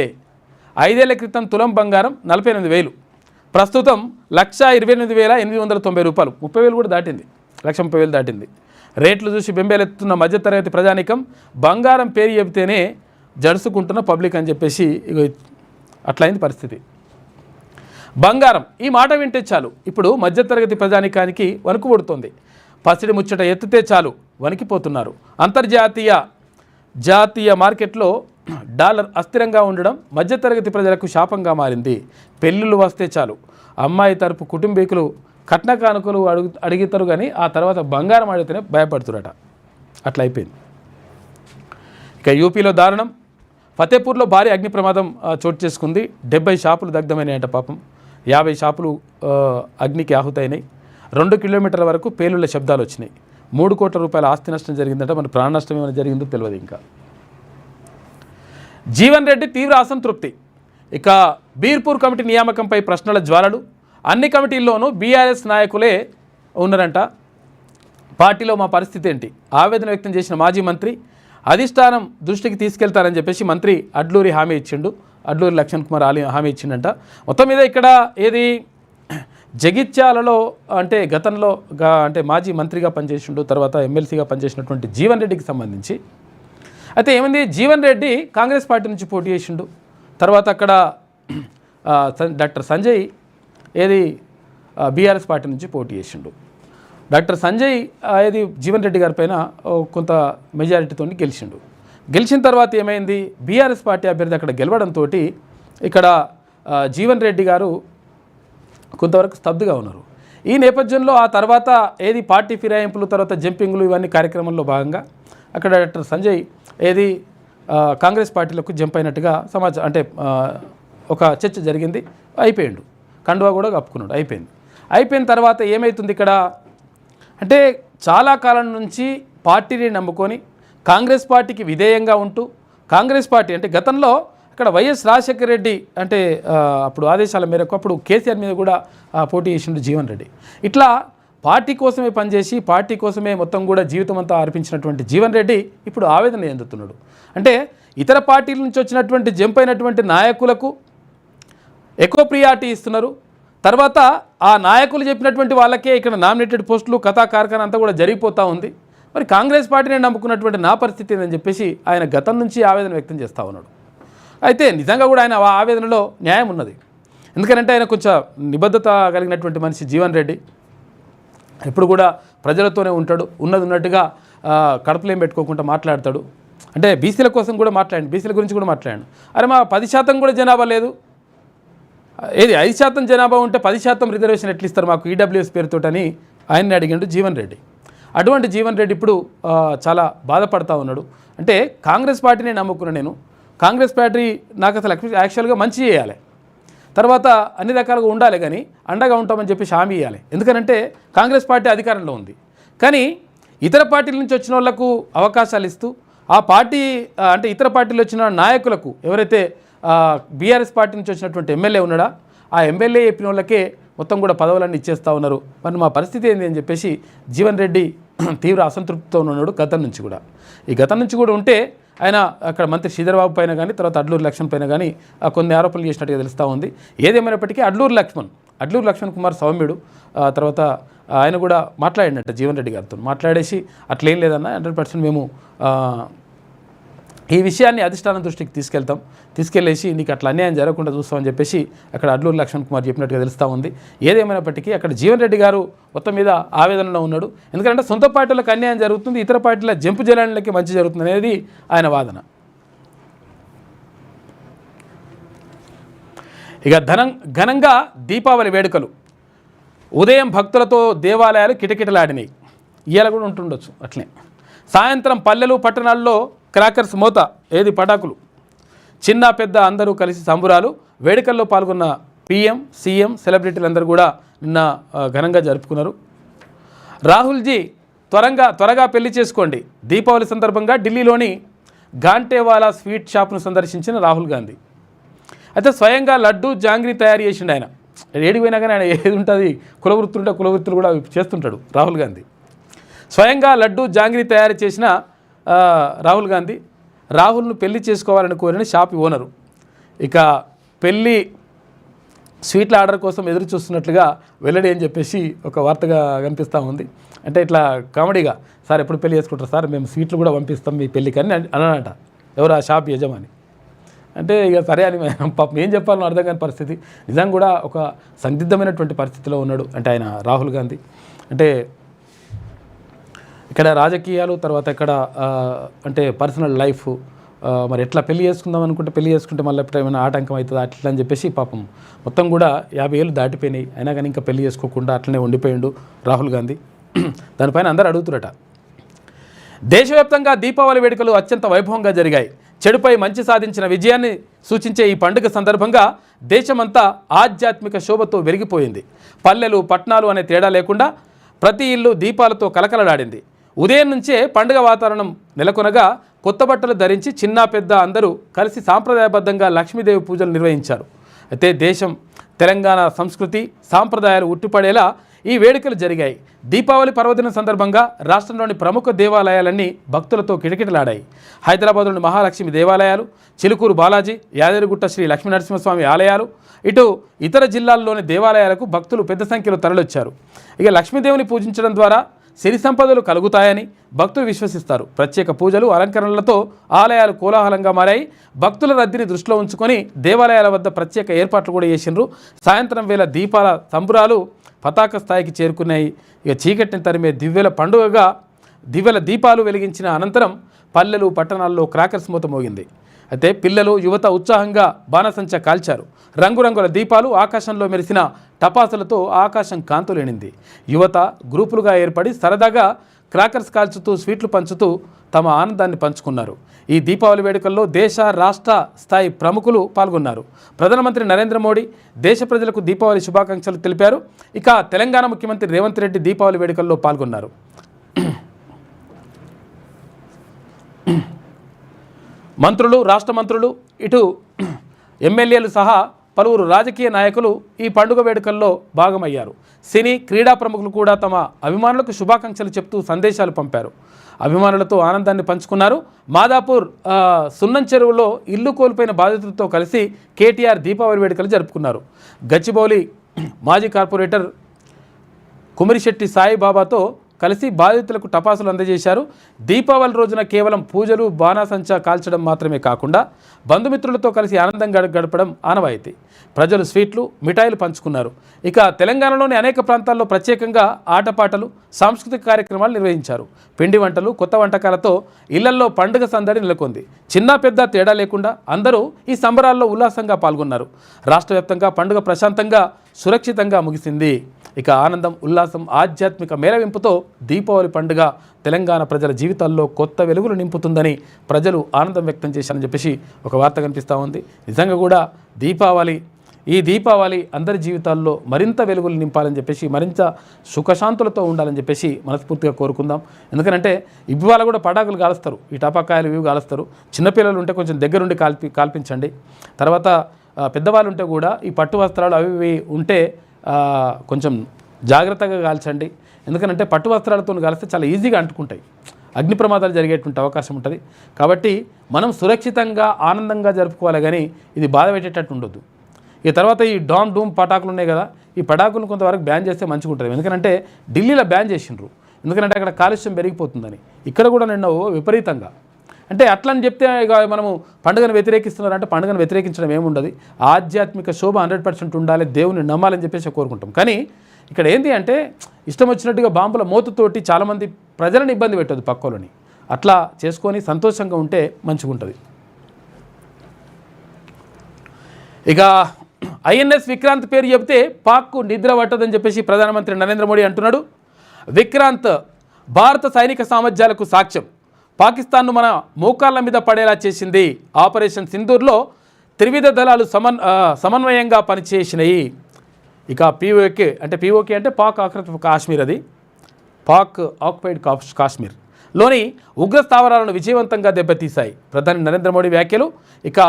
5 ఏళ్ల క్రితం తులం బంగారం 48,000, ప్రస్తుతం ₹1,28,890. 30,000 కూడా దాటింది, 1,30,000 దాటింది. రేట్లు చూసి బెంబేలెత్తుతున్న మధ్యతరగతి ప్రజానికం బంగారం పేరు చెబితేనే జడుసుకుంటున్న పబ్లిక్ అని చెప్పేసి అట్లయింది పరిస్థితి. బంగారం ఈ మాట వింటే చాలు ఇప్పుడు మధ్యతరగతి ప్రజానికానికి వణుకు పుడుతోంది. పసిడి ముచ్చట ఎత్తితే చాలు వణికిపోతున్నారు. జాతీయ మార్కెట్లో డాలర్ అస్థిరంగా ఉండడం మధ్యతరగతి ప్రజలకు శాపంగా మారింది. పెళ్ళిళ్ళు వస్తే చాలు అమ్మాయి తరపు కుటుంబీకులు కట్న కానుకలు అడుగుతారు కానీ ఆ తర్వాత బంగారం అడిగితేనే భయపడుతురట. అట్లా అయిపోయింది. ఇక యూపీలో దారుణం, ఫతేపూర్లో భారీ అగ్ని ప్రమాదం చోటు చేసుకుంది. 70 షాపులు దగ్ధమైనాయంట. పాపం 50 షాపులు అగ్నికి ఆహుతైనాయి. 2 కిలోమీటర్ల వరకు పేలుళ్ల శబ్దాలు వచ్చినాయి. ₹3 కోట్ల ఆస్తి నష్టం జరిగిందంట. మన ప్రాణ నష్టం ఏమైనా జరిగిందో తెలియదు. ఇంకా జీవన్ రెడ్డి తీవ్ర అసంతృప్తి. ఇక బీర్పూర్ కమిటీ నియామకంపై ప్రశ్నల జ్వాలలు. అన్ని కమిటీల్లోనూ బీఆర్ఎస్ నాయకులే ఉన్నారంట. పార్టీలో మా పరిస్థితి ఏంటి, ఆవేదన వ్యక్తం చేసిన మాజీ మంత్రి అధిష్టానం దృష్టికి తీసుకెళ్తారని చెప్పేసి మంత్రి అడ్లూరి లక్ష్మణ్ కుమార్ హామీ ఇచ్చిండంట. మొత్తం మీద ఇక్కడ ఏది జగిత్యాలలో అంటే గతంలో అంటే మాజీ మంత్రిగా పనిచేసిండు, తర్వాత ఎమ్మెల్సీగా పనిచేసినటువంటి జీవన్ రెడ్డికి సంబంధించి అయితే ఏమైంది, జీవన్ రెడ్డి కాంగ్రెస్ పార్టీ నుంచి పోటీ చేసిండు. తర్వాత అక్కడ డాక్టర్ సంజయ్ ఏది బీఆర్ఎస్ పార్టీ నుంచి పోటీ చేసిండు. డాక్టర్ సంజయ్ ఏది జీవన్ రెడ్డి గారి పైన కొంత మెజారిటీతో గెలిచిన తర్వాత ఏమైంది, బీఆర్ఎస్ పార్టీ అభ్యర్థి అక్కడ గెలవడంతో ఇక్కడ జీవన్ రెడ్డి గారు కొంతవరకు స్తబ్దుగా ఉన్నారు. ఈ నేపథ్యంలో ఆ తర్వాత ఏది పార్టీ ఫిరాయింపులు, తర్వాత జంపింగ్లు ఇవన్నీ కార్యక్రమంలో భాగంగా అక్కడ డాక్టర్ సంజయ్ ఏది కాంగ్రెస్ పార్టీలకు జంప్ అయినట్టుగా సమాచారం, అంటే ఒక చర్చ జరిగింది. అయిపోయిండు, కండువా కూడా కప్పుకున్నాడు, అయిపోయిన తర్వాత ఏమవుతుంది ఇక్కడ అంటే చాలా కాలం నుంచి పార్టీని నమ్ముకొని కాంగ్రెస్ పార్టీకి విధేయంగా ఉంటూ కాంగ్రెస్ పార్టీ అంటే గతంలో ఇక్కడ వైఎస్ రాజశేఖర రెడ్డి అంటే అప్పుడు ఆదేశాల మేరకు అప్పుడు కేసీఆర్ మీద కూడా పోటీ చేసిండు జీవన్ రెడ్డి. ఇట్లా పార్టీ కోసమే పనిచేసి పార్టీ కోసమే మొత్తం కూడా జీవితం అంతా అర్పించినటువంటి జీవన్ రెడ్డి ఇప్పుడు ఆవేదన చెందుతున్నాడు. అంటే ఇతర పార్టీల నుంచి వచ్చినటువంటి జంప్ అయినటువంటి నాయకులకు ఎక్కువ ప్రియారిటీ ఇస్తున్నారు. తర్వాత ఆ నాయకులు చెప్పినటువంటి వాళ్ళకే ఇక్కడ నామినేటెడ్ పోస్టులు కథా కార్ఖానా అంతా కూడా జరిగిపోతూ ఉంది. మరి కాంగ్రెస్ పార్టీని నమ్ముకున్నటువంటి నా పరిస్థితి ఏందని చెప్పేసి ఆయన గతం నుంచి ఆవేదన వ్యక్తం చేస్తూ ఉన్నాడు. అయితే నిజంగా కూడా ఆయన ఆవేదనలో న్యాయం ఉన్నది. ఎందుకంటే ఆయన కొంచెం నిబద్ధత కలిగినటువంటి మనిషి జీవన్ రెడ్డి. ఎప్పుడు కూడా ప్రజలతోనే ఉంటాడు, ఉన్నది ఉన్నట్టుగా కడుపులేం పెట్టుకోకుండా మాట్లాడతాడు. అంటే బీసీల కోసం కూడా మాట్లాడండి, బీసీల గురించి కూడా మాట్లాడండి. అరే మా 10% కూడా జనాభా లేదు, ఏది 5% జనాభా ఉంటే 10% రిజర్వేషన్ ఎట్లా ఇస్తారు మాకు ఈడబ్ల్యూఎస్ పేరుతోటని ఆయన్ని అడిగాడు జీవన్ రెడ్డి. అటువంటి జీవన్ రెడ్డి ఇప్పుడు చాలా బాధపడతా ఉన్నాడు. అంటే కాంగ్రెస్ పార్టీని నమ్ముకున్నా నేను, కాంగ్రెస్ పార్టీ నాకు అసలు యాక్చువల్గా మంచి చేయాలి, తర్వాత అన్ని రకాలుగా ఉండాలి, కానీ అండగా ఉంటామని చెప్పి హామీ ఇవ్వాలి. ఎందుకనంటే కాంగ్రెస్ పార్టీ అధికారంలో ఉంది. కానీ ఇతర పార్టీల నుంచి వచ్చిన వాళ్లకు అవకాశాలు ఇస్తూ ఆ పార్టీ అంటే ఇతర పార్టీలు వచ్చిన నాయకులకు ఎవరైతే బీఆర్ఎస్ పార్టీ నుంచి వచ్చినటువంటి ఎమ్మెల్యే ఉన్నాడా ఆ ఎమ్మెల్యే చెప్పిన వాళ్ళకే మొత్తం కూడా పదవులన్నీ ఇచ్చేస్తూ ఉన్నారు. మరి మా పరిస్థితి ఏంది అని చెప్పేసి జీవన్ రెడ్డి తీవ్ర అసంతృప్తితో ఉన్నాడు గతం నుంచి కూడా. ఈ గతం నుంచి కూడా ఉంటే ఆయన అక్కడ మంత్రి శ్రీధర్బాబు పైన కానీ తర్వాత అడ్లూరు లక్ష్మణ్ పైన కానీ కొన్ని ఆరోపణలు చేసినట్టుగా తెలుస్తూ ఉంది. ఏదేమైనప్పటికీ అడ్లూరు లక్ష్మణ్ కుమార్ సౌమ్యుడు తర్వాత ఆయన కూడా మాట్లాడినట్టు జీవన్ రెడ్డి గారితో మాట్లాడేసి అట్లేం లేదన్న 100% మేము ఈ విషయాన్ని అధిష్టానం దృష్టికి తీసుకెళ్ళేసి నీకు అట్లా అన్యాయం జరగకుండా చూస్తామని చెప్పేసి అక్కడ అడ్లూరు లక్ష్మణ్ కుమార్ చెప్పినట్టుగా తెలుస్తూ ఉంది. ఏదేమైనప్పటికీ అక్కడ జీవన్ రెడ్డి గారు మొత్తం మీద ఆవేదనలో ఉన్నాడు. ఎందుకంటే సొంత పార్టీలకు అన్యాయం జరుగుతుంది, ఇతర పార్టీల జంపు జలానికి మంచి జరుగుతుంది అనేది ఆయన వాదన. ఇక ఘనంగా దీపావళి వేడుకలు ఉదయం భక్తులతో దేవాలయాలు కిటకిటలాడినాయి. ఇవాళ కూడా ఉంటుండొచ్చు అట్లే. సాయంత్రం పల్లెలు పట్టణాల్లో క్రాకర్స్ మోత, ఏది పటాకులు, చిన్న పెద్ద అందరూ కలిసి సంబురాలు. వేడుకల్లో పాల్గొన్న పీఎం సీఎం సెలబ్రిటీలందరూ కూడా నిన్న ఘనంగా జరుపుకున్నారు. రాహుల్జీ త్వరగా పెళ్లి చేసుకోండి. దీపావళి సందర్భంగా ఢిల్లీలోని ఘాంటేవాలా స్వీట్ షాప్ను సందర్శించిన రాహుల్ గాంధీ. అయితే స్వయంగా లడ్డు జాంగ్రీ తయారు చేసిండు ఆయన. ఏడికి పోయినా కానీ ఆయన ఏది ఉంటుంది కులవృత్తులు కూడా చేస్తుంటాడు రాహుల్ గాంధీ. స్వయంగా లడ్డు జాంగ్రీ తయారు చేసిన రాహుల్ గాంధీ రాహుల్ను పెళ్లి చేసుకోవాలని కోరిన షాప్ ఓనరు ఇక పెళ్లి స్వీట్ల ఆర్డర్ కోసం ఎదురు చూస్తున్నట్లుగా వెల్లడి అని చెప్పేసి ఒక వార్తగా కనిపిస్తూ ఉంది. అంటే ఇట్లా కామెడీగా, సార్ ఎప్పుడు పెళ్లి చేసుకుంటారు సార్, మేము స్వీట్లు కూడా పంపిస్తాం మీ పెళ్ళికి అని అన్నాడట ఎవరు ఆ షాప్ యజమాని. అంటే ఇక సరే అని పాపం ఏం చెప్పాలని అర్థం కాని పరిస్థితి. నిజంగా కూడా ఒక సందిగ్ధమైనటువంటి పరిస్థితిలో ఉన్నాడు అంటే ఆయన రాహుల్ గాంధీ. అంటే ఇక్కడ రాజకీయాలు, తర్వాత ఇక్కడ అంటే పర్సనల్ లైఫ్, మరి ఎట్లా పెళ్లి చేసుకుందాం అనుకుంటే పెళ్లి చేసుకుంటే మళ్ళీ ఎప్పుడు ఏమైనా ఆటంకం అవుతుంది అట్లా అని చెప్పేసి పాపం మొత్తం కూడా 50 ఏళ్ళు దాటిపోయినాయి, అయినా కానీ ఇంకా పెళ్లి చేసుకోకుండా అట్లనే ఉండిపోయిండు రాహుల్ గాంధీ. దానిపైన అందరూ అడుగుతురట. దేశవ్యాప్తంగా దీపావళి వేడుకలు అత్యంత వైభవంగా జరిగాయి. చెడుపై మంచి సాధించిన విజయాన్ని సూచించే ఈ పండుగ సందర్భంగా దేశమంతా ఆధ్యాత్మిక శోభతో వెలిగిపోయింది. పల్లెలు పట్టణాలు అనే తేడా లేకుండా ప్రతి ఇల్లు దీపాలతో కలకలలాడింది. ఉదయం నుంచే పండుగ వాతావరణం నెలకొనగా కొత్త బట్టలు ధరించి చిన్న పెద్ద అందరూ కలిసి సాంప్రదాయబద్ధంగా లక్ష్మీదేవి పూజలు నిర్వహించారు. అయితే దేశం తెలంగాణ సంస్కృతి సాంప్రదాయాలు ఉట్టిపడేలా ఈ వేడుకలు జరిగాయి. దీపావళి పర్వదినం సందర్భంగా రాష్ట్రంలోని ప్రముఖ దేవాలయాలన్నీ భక్తులతో కిటకిటలాడాయి. హైదరాబాద్లోని మహాలక్ష్మి దేవాలయాలు, చిలుకూరు బాలాజీ, యాదగిరిగుట్ట శ్రీ లక్ష్మీనరసింహస్వామి ఆలయాలు, ఇటు ఇతర జిల్లాల్లోని దేవాలయాలకు భక్తులు పెద్ద సంఖ్యలో తరలివచ్చారు. ఇక లక్ష్మీదేవిని పూజించడం ద్వారా సిరి సంపదలు కలుగుతాయని భక్తులు విశ్వసిస్తారు. ప్రత్యేక పూజలు అలంకరణలతో ఆలయాలు కోలాహలంగా మారాయి. భక్తుల రద్దీని దృష్టిలో ఉంచుకొని దేవాలయాల వద్ద ప్రత్యేక ఏర్పాట్లు కూడా చేసిండ్రు. సాయంత్రం వేళ దీపాల సంబురాలు పతాక స్థాయికి చేరుకున్నాయి. ఇక చీకటిని తరిమే దివ్యల దీపాలు వెలిగించిన అనంతరం పల్లెలు పట్టణాల్లో క్రాకర్స్ మూత మోగింది. అయితే పిల్లలు యువత ఉత్సాహంగా బాణసంచా కాల్చారు. రంగురంగుల దీపాలు ఆకాశంలో మెరిసిన టపాసులతో ఆకాశం కాంతులేనింది. యువత గ్రూపులుగా ఏర్పడి సరదాగా క్రాకర్స్ కాల్చుతూ స్వీట్లు పంచుతూ తమ ఆనందాన్ని పంచుకున్నారు. ఈ దీపావళి వేడుకల్లో దేశ రాష్ట్ర స్థాయి ప్రముఖులు పాల్గొన్నారు. ప్రధానమంత్రి నరేంద్ర మోడీ దేశ ప్రజలకు దీపావళి శుభాకాంక్షలు తెలిపారు. ఇక తెలంగాణ ముఖ్యమంత్రి రేవంత్ రెడ్డి దీపావళి వేడుకల్లో పాల్గొన్నారు. మంత్రులు, రాష్ట్ర మంత్రులు, ఇటు ఎమ్మెల్యేలు సహా పలువురు రాజకీయ నాయకులు ఈ పండుగ వేడుకల్లో భాగమయ్యారు. సినీ క్రీడా ప్రముఖులు కూడా తమ అభిమానులకు శుభాకాంక్షలు చెప్తూ సందేశాలు పంపారు. అభిమానులతో ఆనందాన్ని పంచుకున్నారు. మాదాపూర్ సున్నం చెరువులో ఇల్లు కోల్పోయిన బాధితులతో కలిసి కేటీఆర్ దీపావళి వేడుకలు జరుపుకున్నారు. గచ్చిబౌలి మాజీ కార్పొరేటర్ కుమిరిశెట్టి సాయిబాబాతో కలిసి బాధితులకు టపాసులు అందజేశారు. దీపావళి రోజున కేవలం పూజలు, బాణాసంచా కాల్చడం మాత్రమే కాకుండా బంధుమిత్రులతో కలిసి ఆనందంగా గడపడం ఆనవాయితీ. ప్రజలు స్వీట్లు, మిఠాయిలు పంచుకున్నారు. ఇక తెలంగాణలోని అనేక ప్రాంతాల్లో ప్రత్యేకంగా ఆటపాటలు, సాంస్కృతిక కార్యక్రమాలు నిర్వహించారు. పిండి వంటలు, కొత్త వంటకాలతో ఇళ్లల్లో పండుగ సందడి నెలకొంది. చిన్న పెద్ద తేడా లేకుండా అందరూ ఈ సంబరాల్లో ఉల్లాసంగా పాల్గొన్నారు. రాష్ట్ర వ్యాప్తంగా పండుగ ప్రశాంతంగా, సురక్షితంగా ముగిసింది. ఇక ఆనందం, ఉల్లాసం, ఆధ్యాత్మిక మేళవింపుతో దీపావళి పండుగ తెలంగాణ ప్రజల జీవితాల్లో కొత్త వెలుగులు నింపుతుందని ప్రజలు ఆనందం వ్యక్తం చేశారని చెప్పేసి ఒక వార్త కనిపిస్తూ ఉంది. నిజంగా కూడా ఈ దీపావళి అందరి జీవితాల్లో మరింత వెలుగులు నింపాలని చెప్పేసి, మరింత సుఖశాంతులతో ఉండాలని చెప్పేసి మనస్ఫూర్తిగా కోరుకుందాం. ఎందుకంటే ఇవాళ కూడా పటాకులు కాలుస్తారు, ఈ టపాకాయలు ఇవి కాలుస్తారు. చిన్నపిల్లలు ఉంటే కొంచెం దగ్గరుండి కాల్పించండి. తర్వాత పెద్దవాళ్ళు ఉంటే కూడా ఈ పట్టు వస్త్రాలు అవి ఉంటే కొంచెం జాగ్రత్తగా కాల్చండి. ఎందుకంటే పట్టు వస్త్రాలతో కాలిస్తే చాలా ఈజీగా అంటుకుంటాయి, అగ్ని ప్రమాదాలు జరిగేటువంటి అవకాశం ఉంటుంది. కాబట్టి మనం సురక్షితంగా, ఆనందంగా జరుపుకోవాలి, కానీ ఇది బాధ పెట్టేటట్టు ఉండొద్దు. ఈ తర్వాత ఈ డూమ్ పటాకులు ఉన్నాయి కదా, ఈ పటాకులను కొంతవరకు బ్యాన్ చేస్తే మంచిగా ఉంటుంది. ఎందుకంటే ఢిల్లీలో బ్యాన్ చేసిండ్రు, ఎందుకంటే అక్కడ కాలుష్యం పెరిగిపోతుందని. ఇక్కడ కూడా నిన్న విపరీతంగా, అంటే అట్లని చెప్తే ఇక మనము పండుగను వ్యతిరేకిస్తున్నారంటే పండుగను వ్యతిరేకించడం ఏముండదు. ఆధ్యాత్మిక శోభ 100% ఉండాలి, దేవుని నమ్మాలని చెప్పేసి కోరుకుంటాం. కానీ ఇక్కడ ఏంటి అంటే ఇష్టం వచ్చినట్టుగా బాంబుల మోతుతోటి చాలామంది ప్రజలను ఇబ్బంది పెట్టదు పక్కలని. అట్లా చేసుకొని సంతోషంగా ఉంటే మంచిగా ఉంటుంది. ఇక ఐఎన్ఎస్ విక్రాంత్ పేరు చెబితే పాక్కు నిద్ర పట్టదని చెప్పేసి ప్రధానమంత్రి నరేంద్ర మోడీ అంటున్నాడు. విక్రాంత్ భారత సైనిక సామర్థ్యాలకు సాక్ష్యం, పాకిస్తాన్ను మన మోకాళ్ళ మీద పడేలా చేసింది. ఆపరేషన్ సింధూర్లో త్రివిధ దళాలు సమన్వయంగా పనిచేసినాయి. ఇక పీఓకే అంటే పాక్ ఆక్రమిత కాశ్మీర్, అది పాక్ ఆక్యుపైడ్ కాశ్మీర్లోని ఉగ్ర స్థావరాలను విజయవంతంగా దెబ్బతీశాయి. ప్రధాని నరేంద్ర మోడీ వ్యాఖ్యలు. ఇక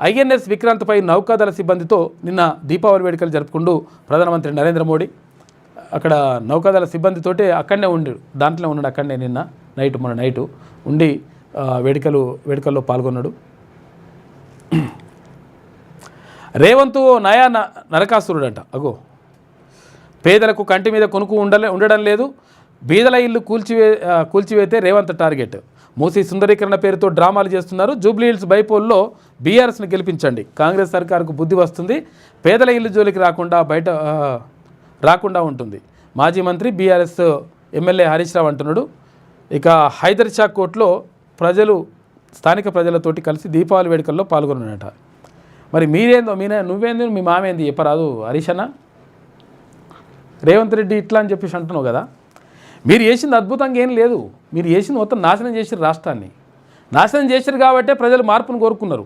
ఐఎన్ఎస్ విక్రాంత్పై నౌకాదళ సిబ్బందితో నిన్న దీపావళి వేడుకలు జరుపుకుంటూ ప్రధానమంత్రి నరేంద్ర మోడీ అక్కడ నౌకాదళ సిబ్బందితోటే అక్కడనే ఉన్నాడు. అక్కడనే నిన్న మొన్న నైటు ఉండి వేడుకల్లో పాల్గొన్నాడు. రేవంత్ నయా నరకాసురుడంట. పేదలకు కంటి మీద కొనుక్కు ఉండడం లేదు, బీదల ఇల్లు కూల్చివేతే రేవంత్ టార్గెట్. మూసీ సుందరీకరణ పేరుతో డ్రామాలు చేస్తున్నారు. జూబ్లీహిల్స్ బైపోల్లో బీఆర్ఎస్ను గెలిపించండి, కాంగ్రెస్ సర్కారుకు బుద్ధి వస్తుంది, పేదల ఇల్లు జోలికి రాకుండా ఉంటుంది. మాజీ మంత్రి బీఆర్ఎస్ ఎమ్మెల్యే హరీష్ రావు అంటున్నాడు. ఇక హైదర్ షా కోర్టులో స్థానిక ప్రజలతోటి కలిసి దీపావళి వేడుకల్లో పాల్గొన్నాడట. మరి నువ్వేందో మీ మామేంది చెప్పరాదు హరీష్ అన్న? రేవంత్ రెడ్డి ఇట్లా అని చెప్పేసి అంటున్నావు కదా. మీరు చేసింది అద్భుతంగా ఏం లేదు, మీరు చేసింది మొత్తం నాశనం చేసారు, రాష్ట్రాన్ని నాశనం చేశారు. కాబట్టే ప్రజలు మార్పును కోరుకున్నారు.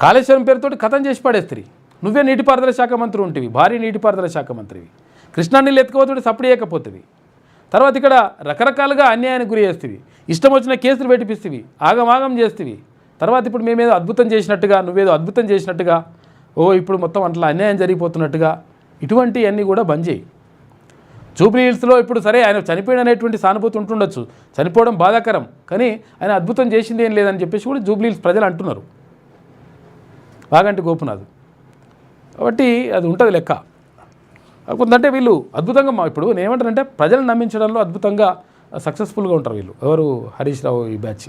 కాళేశ్వరం పేరుతోటి కథం చేసి పడేస్తారు. నువ్వే నీటిపారుదల శాఖ మంత్రి ఉంటివి, భారీ నీటిపారుదల శాఖ మంత్రివి, కృష్ణా నీళ్ళు ఎత్తుకోతోటి సప్లై చేయకపోతుంది. తర్వాత ఇక్కడ రకరకాలుగా అన్యాయానికి గురి చేస్తేవి, ఇష్టం వచ్చిన కేసులు పెట్టిపిస్తేవి, ఆగమాగం చేస్తేవి. తర్వాత ఇప్పుడు మేమేదో అద్భుతం చేసినట్టుగా, నువ్వేదో అద్భుతం చేసినట్టుగా, ఇప్పుడు మొత్తం అట్లా అన్యాయం జరిగిపోతున్నట్టుగా, ఇటువంటివన్నీ కూడా బంద్ చేయి. జూబ్లీహిల్స్లో ఇప్పుడు సరే ఆయన చనిపోయినటువంటి సానుభూతి ఉంటుండొచ్చు, చనిపోవడం బాధాకరం, కానీ ఆయన అద్భుతం చేసింది ఏం లేదని చెప్పేసి కూడా జూబ్లీహిల్స్ ప్రజలు అంటున్నారు, వాగంటి గోపునాథ్. కాబట్టి అది ఉంటుంది లెక్క. కాకపోతే వీళ్ళు అద్భుతంగా ఇప్పుడు నేనేమంటానంటే ప్రజలను నమ్మించడంలో అద్భుతంగా సక్సెస్ఫుల్గా ఉంటారు వీళ్ళు. ఎవరు? హరీష్ రావు ఈ బ్యాచ్.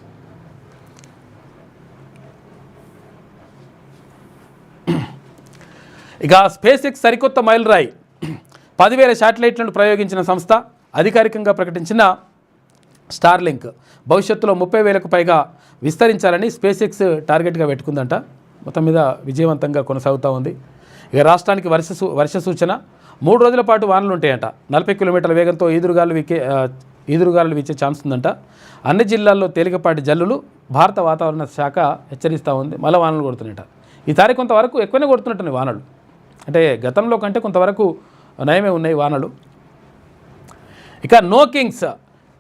ఇక స్పేస్ ఎక్స్ సరికొత్త మైలురాయి, 10,000 శాటిలైట్లను ప్రయోగించిన సంస్థ, అధికారికంగా ప్రకటించిన స్టార్లింక్ భవిష్యత్తులో 30,000కు పైగా విస్తరించాలని స్పేస్ ఎక్స్ టార్గెట్గా పెట్టుకుందంట. మొత్తం మీద విజయవంతంగా కొనసాగుతూ ఉంది. ఇక రాష్ట్రానికి వర్ష సూచన, 3 రోజుల పాటు వానలు ఉంటాయంట. 40 కిలోమీటర్ల వేగంతో ఈదురుగాలు వీచే ఛాన్స్ ఉందంట. అన్ని జిల్లాల్లో తేలికపాటి జల్లులు భారత వాతావరణ శాఖ హెచ్చరిస్తూ ఉంది. మళ్ళీ వానలు కొడుతున్నాయట. ఈసారి కొంతవరకు ఎక్కువనే కొడుతున్నట్టున్నాయి వానలు, అంటే గతంలో కంటే కొంతవరకు నయమే ఉన్నాయి వానలు. ఇక నో కింగ్స్,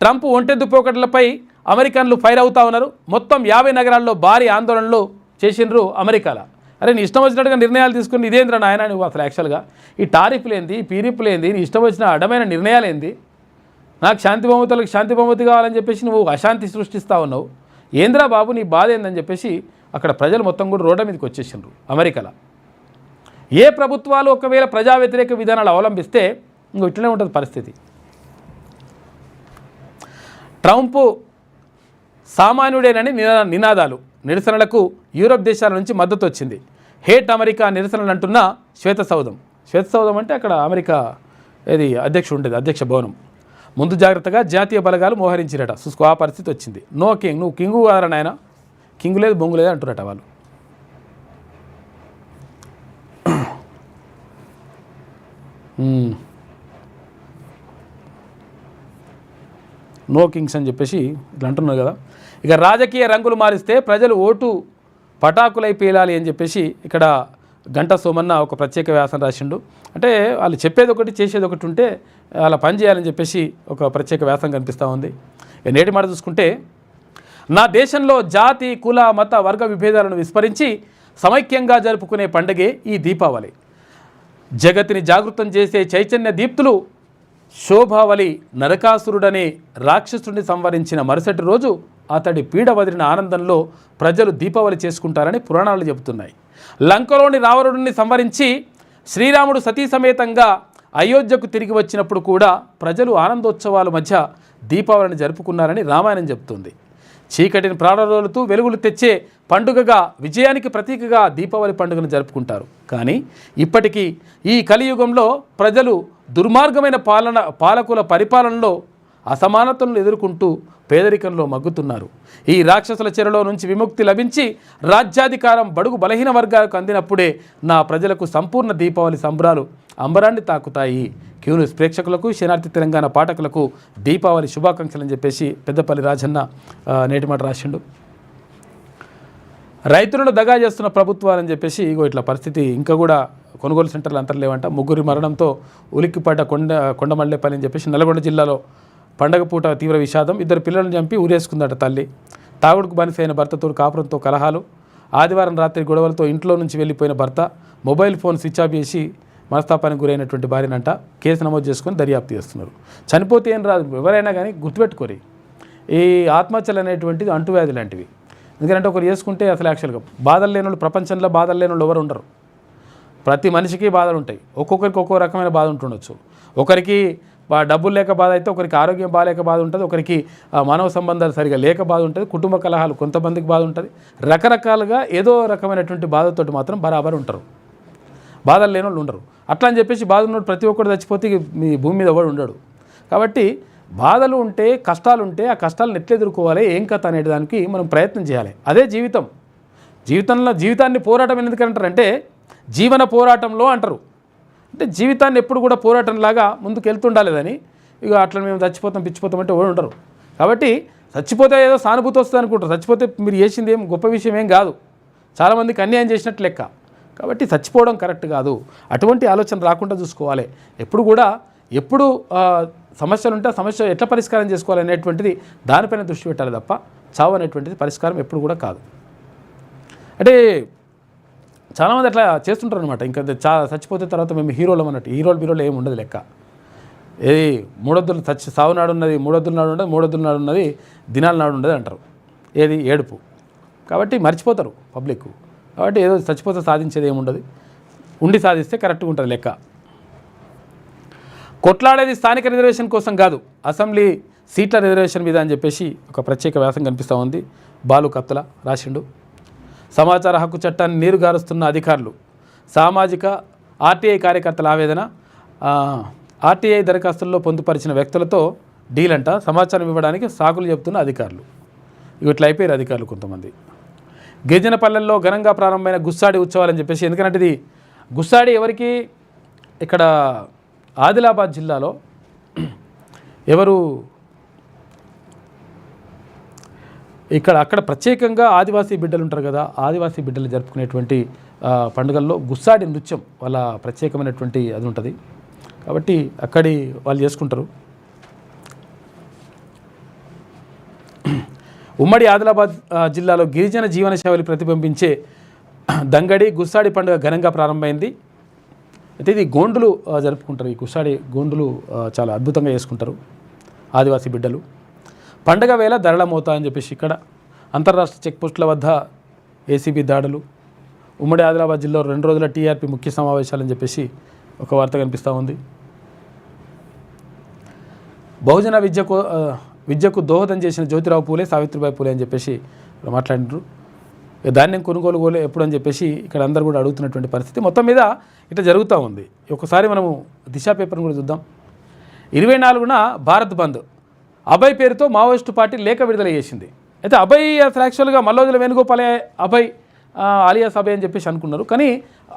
ట్రంప్ ఒంటెద్దు పోకడలపై అమెరికన్లు ఫైర్ అవుతా ఉన్నారు. మొత్తం 50 నగరాల్లో భారీ ఆందోళనలు చేసిండ్రు అమెరికాలో. అరే నీ ఇష్టం వచ్చినట్టుగా నిర్ణయాలు తీసుకుని ఇదేంద్ర నాయన నువ్వు అసలు యాక్చువల్గా ఈ టారిఫ్లు ఏంది, పీరిఫ్లు ఏంది, నీ ఇష్టం వచ్చిన అడ్డమైన నిర్ణయాలు ఏంది, నాకు శాంతి బహుమతి కావాలని చెప్పేసి నువ్వు అశాంతి సృష్టిస్తూ ఉన్నావు, ఏంద్రా బాబు నీ బాధ ఏందని చెప్పేసి అక్కడ ప్రజలు మొత్తం కూడా రోడ్ల మీదకి వచ్చేసిండ్రు అమెరికాలో. ఏ ప్రభుత్వాలు ఒకవేళ ప్రజా వ్యతిరేక విధానాలు అవలంబిస్తే ఇంకో ఇట్లనే ఉంటుంది పరిస్థితి. ట్రంప్ సామాన్యుడేనని నినాదాలు, నిరసనలకు యూరోప్ దేశాల నుంచి మద్దతు వచ్చింది. హేట్ అమెరికా నిరసనలు అంటున్న శ్వేతసౌధం. శ్వేతసౌధం అంటే అక్కడ అమెరికా అధ్యక్షుడు ఉండేది, అధ్యక్ష భవనం. ముందు జాగ్రత్తగా జాతీయ బలగాలు మోహరించిరట. చూసుకో, ఆ పరిస్థితి వచ్చింది. నో కింగ్, నువ్వు కింగు కాదరని ఆయన, కింగు లేదు బొంగు లేదు అంటున్నట వాళ్ళు. నో కింగ్స్ అని చెప్పేసి ఇట్లా అంటున్నారు కదా. ఇక రాజకీయ రంగులు మారిస్తే ప్రజలు ఓటు పటాకులై పేలాలి అని చెప్పేసి ఇక్కడ గంటా సోమన్న ఒక ప్రత్యేక వ్యాసం రాసిండు. అంటే వాళ్ళు చెప్పేది ఒకటి చేసేది ఒకటి ఉంటే అలా పని చేయాలని చెప్పేసి ఒక ప్రత్యేక వ్యాసం కనిపిస్తూ ఉంది. నేటి మాట చూసుకుంటే, నా దేశంలో జాతి కుల మత వర్గ విభేదాలను విస్మరించి సమైక్యంగా జరుపుకునే పండుగే ఈ దీపావళి. జగత్తుని జాగృతం చేసే చైతన్య దీప్తులు శోభావళి నరకాసురుడనే రాక్షసుడిని సంవరించిన మరుసటి రోజు అతడి పీడ వదిలిన ఆనందంలో ప్రజలు దీపావళి చేసుకుంటారని పురాణాలు చెబుతున్నాయి. లంకలోని రావణుడిని సంవరించి శ్రీరాముడు సతీ సమేతంగా అయోధ్యకు తిరిగి వచ్చినప్పుడు కూడా ప్రజలు ఆనందోత్సవాల మధ్య దీపావళిని జరుపుకున్నారని రామాయణం చెబుతుంది. చీకటిని ప్రారంభోలుతూ వెలుగులు తెచ్చే పండుగగా, విజయానికి ప్రతీకగా దీపావళి పండుగను జరుపుకుంటారు. కానీ ఇప్పటికీ ఈ కలియుగంలో ప్రజలు దుర్మార్గమైన పాలకుల పరిపాలనలో అసమానతలను ఎదుర్కొంటూ పేదరికంలో మగ్గుతున్నారు. ఈ రాక్షసుల చెరలో నుంచి విముక్తి లభించి రాజ్యాధికారం బడుగు బలహీన వర్గాలకు అందినప్పుడే నా ప్రజలకు సంపూర్ణ దీపావళి సంబరాలు అంబరాన్ని తాకుతాయి. క్యూన్యూస్ ప్రేక్షకులకు, శనార్థి తెలంగాణ పాఠకులకు దీపావళి శుభాకాంక్షలు అని చెప్పేసి పెద్దపల్లి రాజన్న నేటి మాట రాసిండు. రైతులను దగా చేస్తున్న ప్రభుత్వాలని చెప్పేసి ఇగో ఇట్లా పరిస్థితి. ఇంకా కూడా కొనుగోలు సెంటర్లు అంతర్లేవంట. ముగ్గురి మరణంతో ఉలిక్కిపడ్డ కొండమల్లేపల్లి అని చెప్పేసి నల్గొండ జిల్లాలో పండగ పూట తీవ్ర విషాదం. 2 పిల్లలను చంపి ఊరేసుకుందట తల్లి. తాగుడుకు బానిసైన భర్తతో కాపురంతో కలహాలు. ఆదివారం రాత్రి గొడవలతో ఇంట్లో నుంచి వెళ్ళిపోయిన భర్త మొబైల్ ఫోన్ స్విచ్ ఆఫ్ చేసి మనస్తాపానికి గురైనటువంటి భార్యనంట కేసు నమోదు చేసుకొని దర్యాప్తు చేస్తున్నారు. చనిపోతే ఏం రాదు, ఎవరైనా కానీ గుర్తుపెట్టుకోరి, ఈ ఆత్మహత్యలు అనేటువంటిది అంటువ్యాధి లాంటివి. ఎందుకంటే ఒకరు చేసుకుంటే అసలు యాక్చువల్గా బాధలు లేని వాళ్ళు, ప్రపంచంలో బాధలు లేని వాళ్ళు ఎవరు ఉండరు. ప్రతి మనిషికి బాధలు ఉంటాయి. ఒక్కొక్కరికి ఒక్కో రకమైన బాధ ఉంటుండొచ్చు. ఒకరికి డబ్బులు లేక బాధ అయితే, ఒకరికి ఆరోగ్యం బాగాలేక బాధ ఉంటుంది, ఒకరికి మానవ సంబంధాలు సరిగా లేక బాధ ఉంటుంది, కుటుంబ కలహాలు కొంతమందికి బాధ ఉంటుంది. రకరకాలుగా ఏదో రకమైనటువంటి బాధతోటి మాత్రం బరాబర్ ఉంటారు. బాధలు లేని వాళ్ళు ఉండరు. అట్లా అని చెప్పేసి బాధ ఉన్నప్పుడు ప్రతి ఒక్కరు చచ్చిపోతే మీ భూమి మీద ఎవడు ఉండడు. కాబట్టి బాధలు ఉంటే, కష్టాలు ఉంటే ఆ కష్టాలను ఎట్లా ఎదుర్కోవాలి, ఏం కథ అనే దానికి మనం ప్రయత్నం చేయాలి. అదే జీవితం. జీవితాన్ని పోరాటం ఎందుకంటారంటే జీవన పోరాటంలో అంటారు. అంటే జీవితాన్ని ఎప్పుడు కూడా పోరాటంలాగా ముందుకు వెళ్తుండాలేదని, ఇక అట్లా మేము చచ్చిపోతాం పిచ్చిపోతాం అంటే ఎవరు ఉండరు. కాబట్టి చచ్చిపోతే ఏదో సానుభూతి వస్తుంది అనుకుంటారు. చచ్చిపోతే మీరు చేసింది ఏం గొప్ప విషయం ఏం కాదు, చాలామందికి అన్యాయం చేసినట్టు లెక్క. కాబట్టి చచ్చిపోవడం కరెక్ట్ కాదు. అటువంటి ఆలోచన రాకుండా చూసుకోవాలి. ఎప్పుడు సమస్యలు ఉంటే ఆ సమస్య ఎట్లా పరిష్కారం చేసుకోవాలి అనేటువంటిది దానిపైన దృష్టి పెట్టాలి తప్ప చావు అనేటువంటిది పరిష్కారం ఎప్పుడు కూడా కాదు. అంటే చాలామంది అట్లా చేస్తుంటారు అనమాట. ఇంకా చచ్చిపోతే తర్వాత మేము హీరోలం అన్నట్టు. హీరోలు ఏమి ఉండదు లెక్క. ఏది మూడొద్దులు సావు నాడు ఉన్నది, మూడొద్దుల నాడు ఉండదు, మూడొద్దుల నాడు ఉన్నది, దినాల నాడు ఉండదు అంటారు. ఏది ఏడుపు. కాబట్టి మర్చిపోతారు పబ్లిక్. కాబట్టి ఏదో చచ్చిపోతే సాధించేది ఏముండదు, ఉండి సాధిస్తే కరెక్ట్గా ఉంటుంది లెక్క. కొట్లాడేది స్థానిక రిజర్వేషన్ కోసం కాదు, అసెంబ్లీ సీట్ల రిజర్వేషన్ మీద అని చెప్పేసి ఒక ప్రత్యేక వ్యాసం కనిపిస్తూ ఉంది. బాలు కత్తుల రాసిండు. సమాచార హక్కు చట్టాన్ని నీరుగారుస్తున్న అధికారులు, సామాజిక ఆర్టీఐ కార్యకర్తల ఆవేదన. ఆర్టీఐ దరఖాస్తుల్లో పొందుపరిచిన వ్యక్తులతో డీల్ అంట. సమాచారం ఇవ్వడానికి సాకులు చెబుతున్న అధికారులు. ఇట్లా అయిపోయారు అధికారులు కొంతమంది. గిరిజనపల్లెల్లో ఘనంగా ప్రారంభమైన గుస్సాడి ఉత్సవాలని చెప్పేసి. ఎందుకంటే ఇది గుస్సాడి ఎవరికి, ఇక్కడ ఆదిలాబాద్ జిల్లాలో ఎవరు అక్కడ ప్రత్యేకంగా ఆదివాసీ బిడ్డలు ఉంటారు కదా, ఆదివాసీ బిడ్డలు జరుపుకునేటువంటి పండుగల్లో గుస్సాడి నృత్యం వాళ్ళ ప్రత్యేకమైనటువంటి అది ఉంటుంది. కాబట్టి అక్కడి వాళ్ళు చేసుకుంటారు. ఉమ్మడి ఆదిలాబాద్ జిల్లాలో గిరిజన జీవన శైలి ప్రతిబింబించే దంగడి గుస్సాడి పండుగ ఘనంగా ప్రారంభమైంది. అయితే ఇది గోండులు జరుపుకుంటారు. ఈ గుస్సాడి గోండులు చాలా అద్భుతంగా చేసుకుంటారు ఆదివాసీ బిడ్డలు. పండగ వేళ ధరల మోత అని చెప్పేసి ఇక్కడ అంతర్రాష్ట్ర చెక్పోస్టుల వద్ద ఏసీబీ దాడులు. ఉమ్మడి ఆదిలాబాద్ జిల్లాలో 2 రోజుల టీఆర్పీ ముఖ్య సమావేశాలని చెప్పేసి ఒక వార్త కనిపిస్తూ ఉంది. బహుజన విద్య విద్యకు దోహదం చేసిన జ్యోతిరావు పూలే, సావిత్రిబాయి పూలే అని చెప్పేసి మాట్లాడినారు. ధాన్యం కొనుగోలు ఎప్పుడు అని చెప్పేసి ఇక్కడ అందరూ కూడా అడుగుతున్నటువంటి పరిస్థితి. మొత్తం మీద ఇట్లా జరుగుతూ ఉంది. ఒకసారి మనము దిశ పేపర్ని కూడా చూద్దాం. 24న భారత్ బంద్, అభయ్ పేరుతో మావోయిస్టు పార్టీ లేఖ విడుదల చేసింది. అయితే అభయ్ అసలు యాక్చువల్గా మల్లోజుల వేణుగోపాలే అభయ్ ఆలియాస్ అభయ్ అని చెప్పేసి అనుకున్నారు. కానీ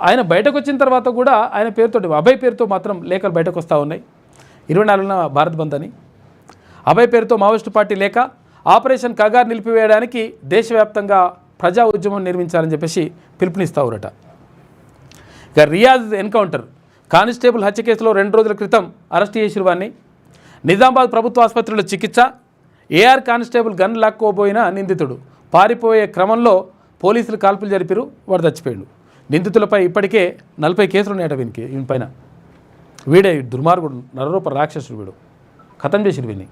ఆయన బయటకు వచ్చిన తర్వాత కూడా ఆయన పేరుతో అభయ్ పేరుతో మాత్రం లేఖలు బయటకు వస్తూ ఉన్నాయి. 24న భారత్ బంద్ అని అభయ్ పేరుతో మావోయిస్టు పార్టీ లేఖ, ఆపరేషన్ కగార్ నిలిపివేయడానికి దేశవ్యాప్తంగా ప్రజా ఉద్యమం నిర్మించాలని చెప్పేసి పిలుపునిస్తావురట. ఇక రియాజ్ ఎన్కౌంటర్, కానిస్టేబుల్ హత్య కేసులో 2 రోజుల క్రితం అరెస్ట్ చేసిన వాడిని. నిజామాబాద్ ప్రభుత్వ ఆసుపత్రిలో చికిత్స, ఏఆర్ కానిస్టేబుల్ గన్ లాక్కోబోయిన నిందితుడు పారిపోయే క్రమంలో పోలీసులు కాల్పులు జరిపారు, వాడు చచ్చిపోయాడు. నిందితులపై ఇప్పటికే 40 కేసులు ఉన్నాయట వీని పైన. వీడే దుర్మార్గుడు, నరరూప రాక్షసుడు, వీడు ఖతం చేసిరు వీని.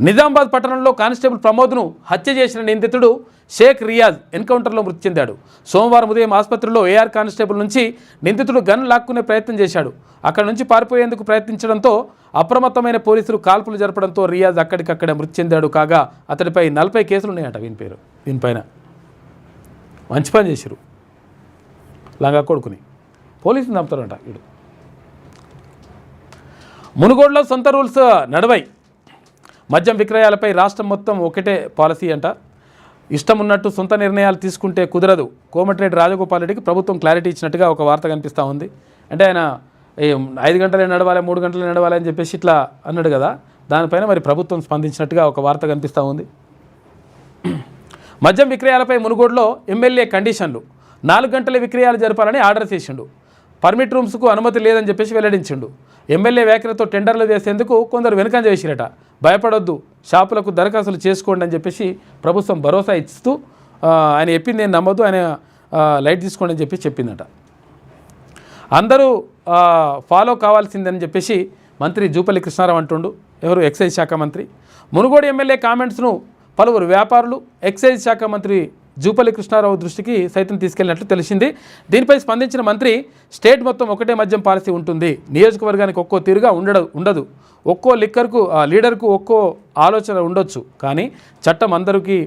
నిజామాబాద్ పట్టణంలో కానిస్టేబుల్ ప్రమోద్ను హత్య చేసిన నిందితుడు షేక్ రియాజ్ ఎన్కౌంటర్లో మృతి చెందాడు. సోమవారం ఉదయం ఆసుపత్రిలో ఏఆర్ కానిస్టేబుల్ నుంచి నిందితుడు గన్ లాక్కునే ప్రయత్నం చేశాడు. అక్కడ నుంచి పారిపోయేందుకు ప్రయత్నించడంతో అప్రమత్తమైన పోలీసులు కాల్పులు జరపడంతో రియాజ్ అక్కడికక్కడే మృతి చెందాడు. కాగా అతడిపై 40 కేసులు ఉన్నాయట వీనిపైన. మంచి పని చేశారు, లంగా కొడుకుని పోలీసులు చంపుతారంట వీడు. మునుగోడులో సొంత రూల్స్ నడవై, మద్యం విక్రయాలపై రాష్ట్రం మొత్తం ఒకటే పాలసీ అంట. ఇష్టం ఉన్నట్టు సొంత నిర్ణయాలు తీసుకుంటే కుదరదు. కోమటిరెడ్డి రాజగోపాల్ రెడ్డికి ప్రభుత్వం క్లారిటీ ఇచ్చినట్టుగా ఒక వార్త కనిపిస్తూ ఉంది. అంటే ఆయన 5 గంటలే నడవాలి, 3 గంటలే నడవాలి అని చెప్పేసి ఇట్లా అన్నాడు కదా, దానిపైన మరి ప్రభుత్వం స్పందించినట్టుగా ఒక వార్త కనిపిస్తూ ఉంది. మద్యం విక్రయాలపై మునుగోడులో ఎమ్మెల్యే కండిషన్లు, 4 గంటల విక్రయాలు జరపాలని ఆర్డర్ చేసిండు. పర్మిట్ రూమ్స్కు అనుమతి లేదని చెప్పేసి వెల్లడించిండు. ఎమ్మెల్యే వ్యాఖ్యలతో టెండర్లు వేసేందుకు కొందరు వెనుకంజ వేసిరట. భయపడొద్దు, షాపులకు దరఖాస్తులు చేసుకోండి అని చెప్పేసి ప్రభుత్వం భరోసా ఇస్తూ ఆయన చెప్పింది నేను నమ్మొద్దు, ఆయన లైట్ తీసుకోండి అని చెప్పి చెప్పిందట. అందరూ ఫాలో కావాల్సిందని చెప్పేసి మంత్రి జూపల్లి కృష్ణారావు అంటుండు. ఎవరు? ఎక్సైజ్ శాఖ మంత్రి. మునుగోడు ఎమ్మెల్యే కామెంట్స్ను పలువురు వ్యాపారులు ఎక్సైజ్ శాఖ మంత్రి జూపల్లి కృష్ణారావు దృష్టికి సైతం తీసుకెళ్లినట్లు తెలిసింది. దీనిపై స్పందించిన మంత్రి స్టేట్ మొత్తం ఒకటే మద్యం పాలసీ ఉంటుంది, నియోజకవర్గానికి ఒక్కో తీరుగా ఉండదు, ఒక్కో లీడర్కు ఒక్కో ఆలోచన ఉండొచ్చు, కానీ చట్టం అందరికీ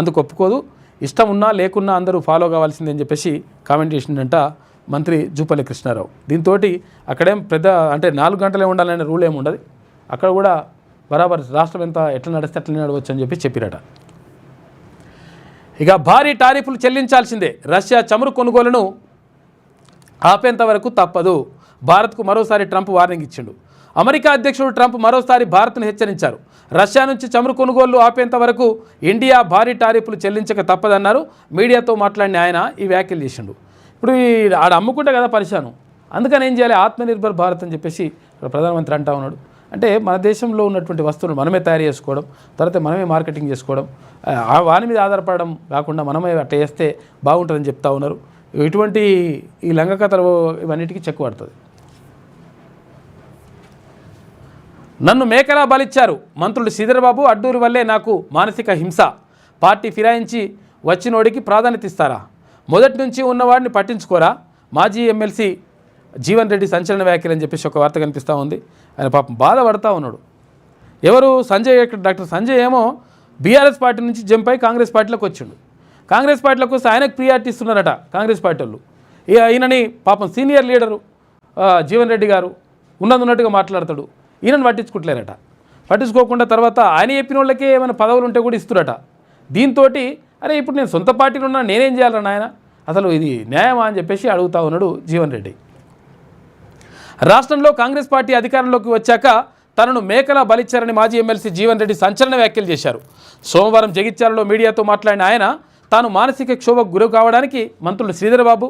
అందుకు ఒప్పుకోదు, ఇష్టం ఉన్నా లేకున్నా అందరూ ఫాలో కావాల్సిందే అని చెప్పేసి కామెంట్ చేసిందంట మంత్రి జూపల్లి కృష్ణారావు. దీంతో అక్కడేం పెద్ద అంటే 4 గంటలే ఉండాలనే రూల్ ఏమి ఉండదు, అక్కడ కూడా బరాబర్ రాష్ట్రం ఎట్లా నడిస్తే అట్లా నడవచ్చు అని చెప్పిరట. ఇక భారీ టారిఫ్లు చెల్లించాల్సిందే, రష్యా చమురు కొనుగోలును ఆపేంత వరకు తప్పదు, భారత్కు మరోసారి ట్రంప్ వార్నింగ్ ఇచ్చిండు. అమెరికా అధ్యక్షుడు ట్రంప్ మరోసారి భారత్ను హెచ్చరించారు. రష్యా నుంచి చమురు కొనుగోళ్లు ఆపేంత వరకు ఇండియా భారీ టారిఫ్లు చెల్లించక తప్పదన్నారు. మీడియాతో మాట్లాడిన ఆయన ఈ వ్యాఖ్యలు చేసిండు. ఇప్పుడు ఆడ అమ్ముకుంటే కదా పరిశాను, అందుకని ఏం చేయాలి, ఆత్మనిర్భర్ భారత్ అని చెప్పేసి ప్రధానమంత్రి అంటా ఉన్నాడు. అంటే మన దేశంలో ఉన్నటువంటి వస్తువులు మనమే తయారు చేసుకోవడం, తర్వాత మనమే మార్కెటింగ్ చేసుకోవడం, వాని మీద ఆధారపడడం కాకుండా మనమే అట్లా చేస్తే బాగుంటుందని చెప్తా ఉన్నారు. ఇటువంటి ఈ లంగ కథలు ఇవన్నిటికీ చెక్ పడుతుంది. నన్ను మేకలా బలిచ్చారు, మంత్రులు శ్రీధర్బాబు అడ్డూరి వల్లే నాకు మానసిక హింస, పార్టీ ఫిరాయించి వచ్చినోడికి ప్రాధాన్యత ఇస్తారా, మొదటి నుంచి ఉన్నవాడిని పట్టించుకోరా, మాజీ ఎమ్మెల్సీ జీవన్ రెడ్డి సంచలన వ్యాఖ్యలు అని చెప్పేసి ఒక వార్త కనిపిస్తూ ఉంది. ఆయన పాపం బాధపడతా ఉన్నాడు. ఎవరు? సంజయ్. డాక్టర్ సంజయ్ ఏమో బీఆర్ఎస్ పార్టీ నుంచి జంపై కాంగ్రెస్ పార్టీలోకి వచ్చిండు. కాంగ్రెస్ పార్టీలోకి వస్తే ఆయనకు ప్రియారిటీ ఇస్తున్నారట కాంగ్రెస్ పార్టీ వాళ్ళు. ఈయనని పాపం సీనియర్ లీడరు జీవన్ రెడ్డి గారు ఉన్నట్టుగా మాట్లాడతాడు, ఈయనను పట్టించుకుంటలేరట. పట్టించుకోకుండా తర్వాత ఆయన చెప్పిన వాళ్ళకే ఏమైనా పదవులు ఉంటే కూడా ఇస్తురట. దీంతో అరే ఇప్పుడు నేను సొంత పార్టీలో ఉన్నా నేనేం చేయాలన్నా ఆయన, అసలు ఇది న్యాయమా అని చెప్పేసి అడుగుతా ఉన్నాడు జీవన్ రెడ్డి. రాష్ట్రంలో కాంగ్రెస్ పార్టీ అధికారంలోకి వచ్చాక తనను మేకలా బలిచ్చారని మాజీ ఎమ్మెల్సీ జీవన్ రెడ్డి సంచలన వ్యాఖ్యలు చేశారు. సోమవారం జగిత్యాలలో మీడియాతో మాట్లాడిన ఆయన తాను మానసిక క్షోభకు గురి కావడానికి మంత్రులు శ్రీధర్బాబు,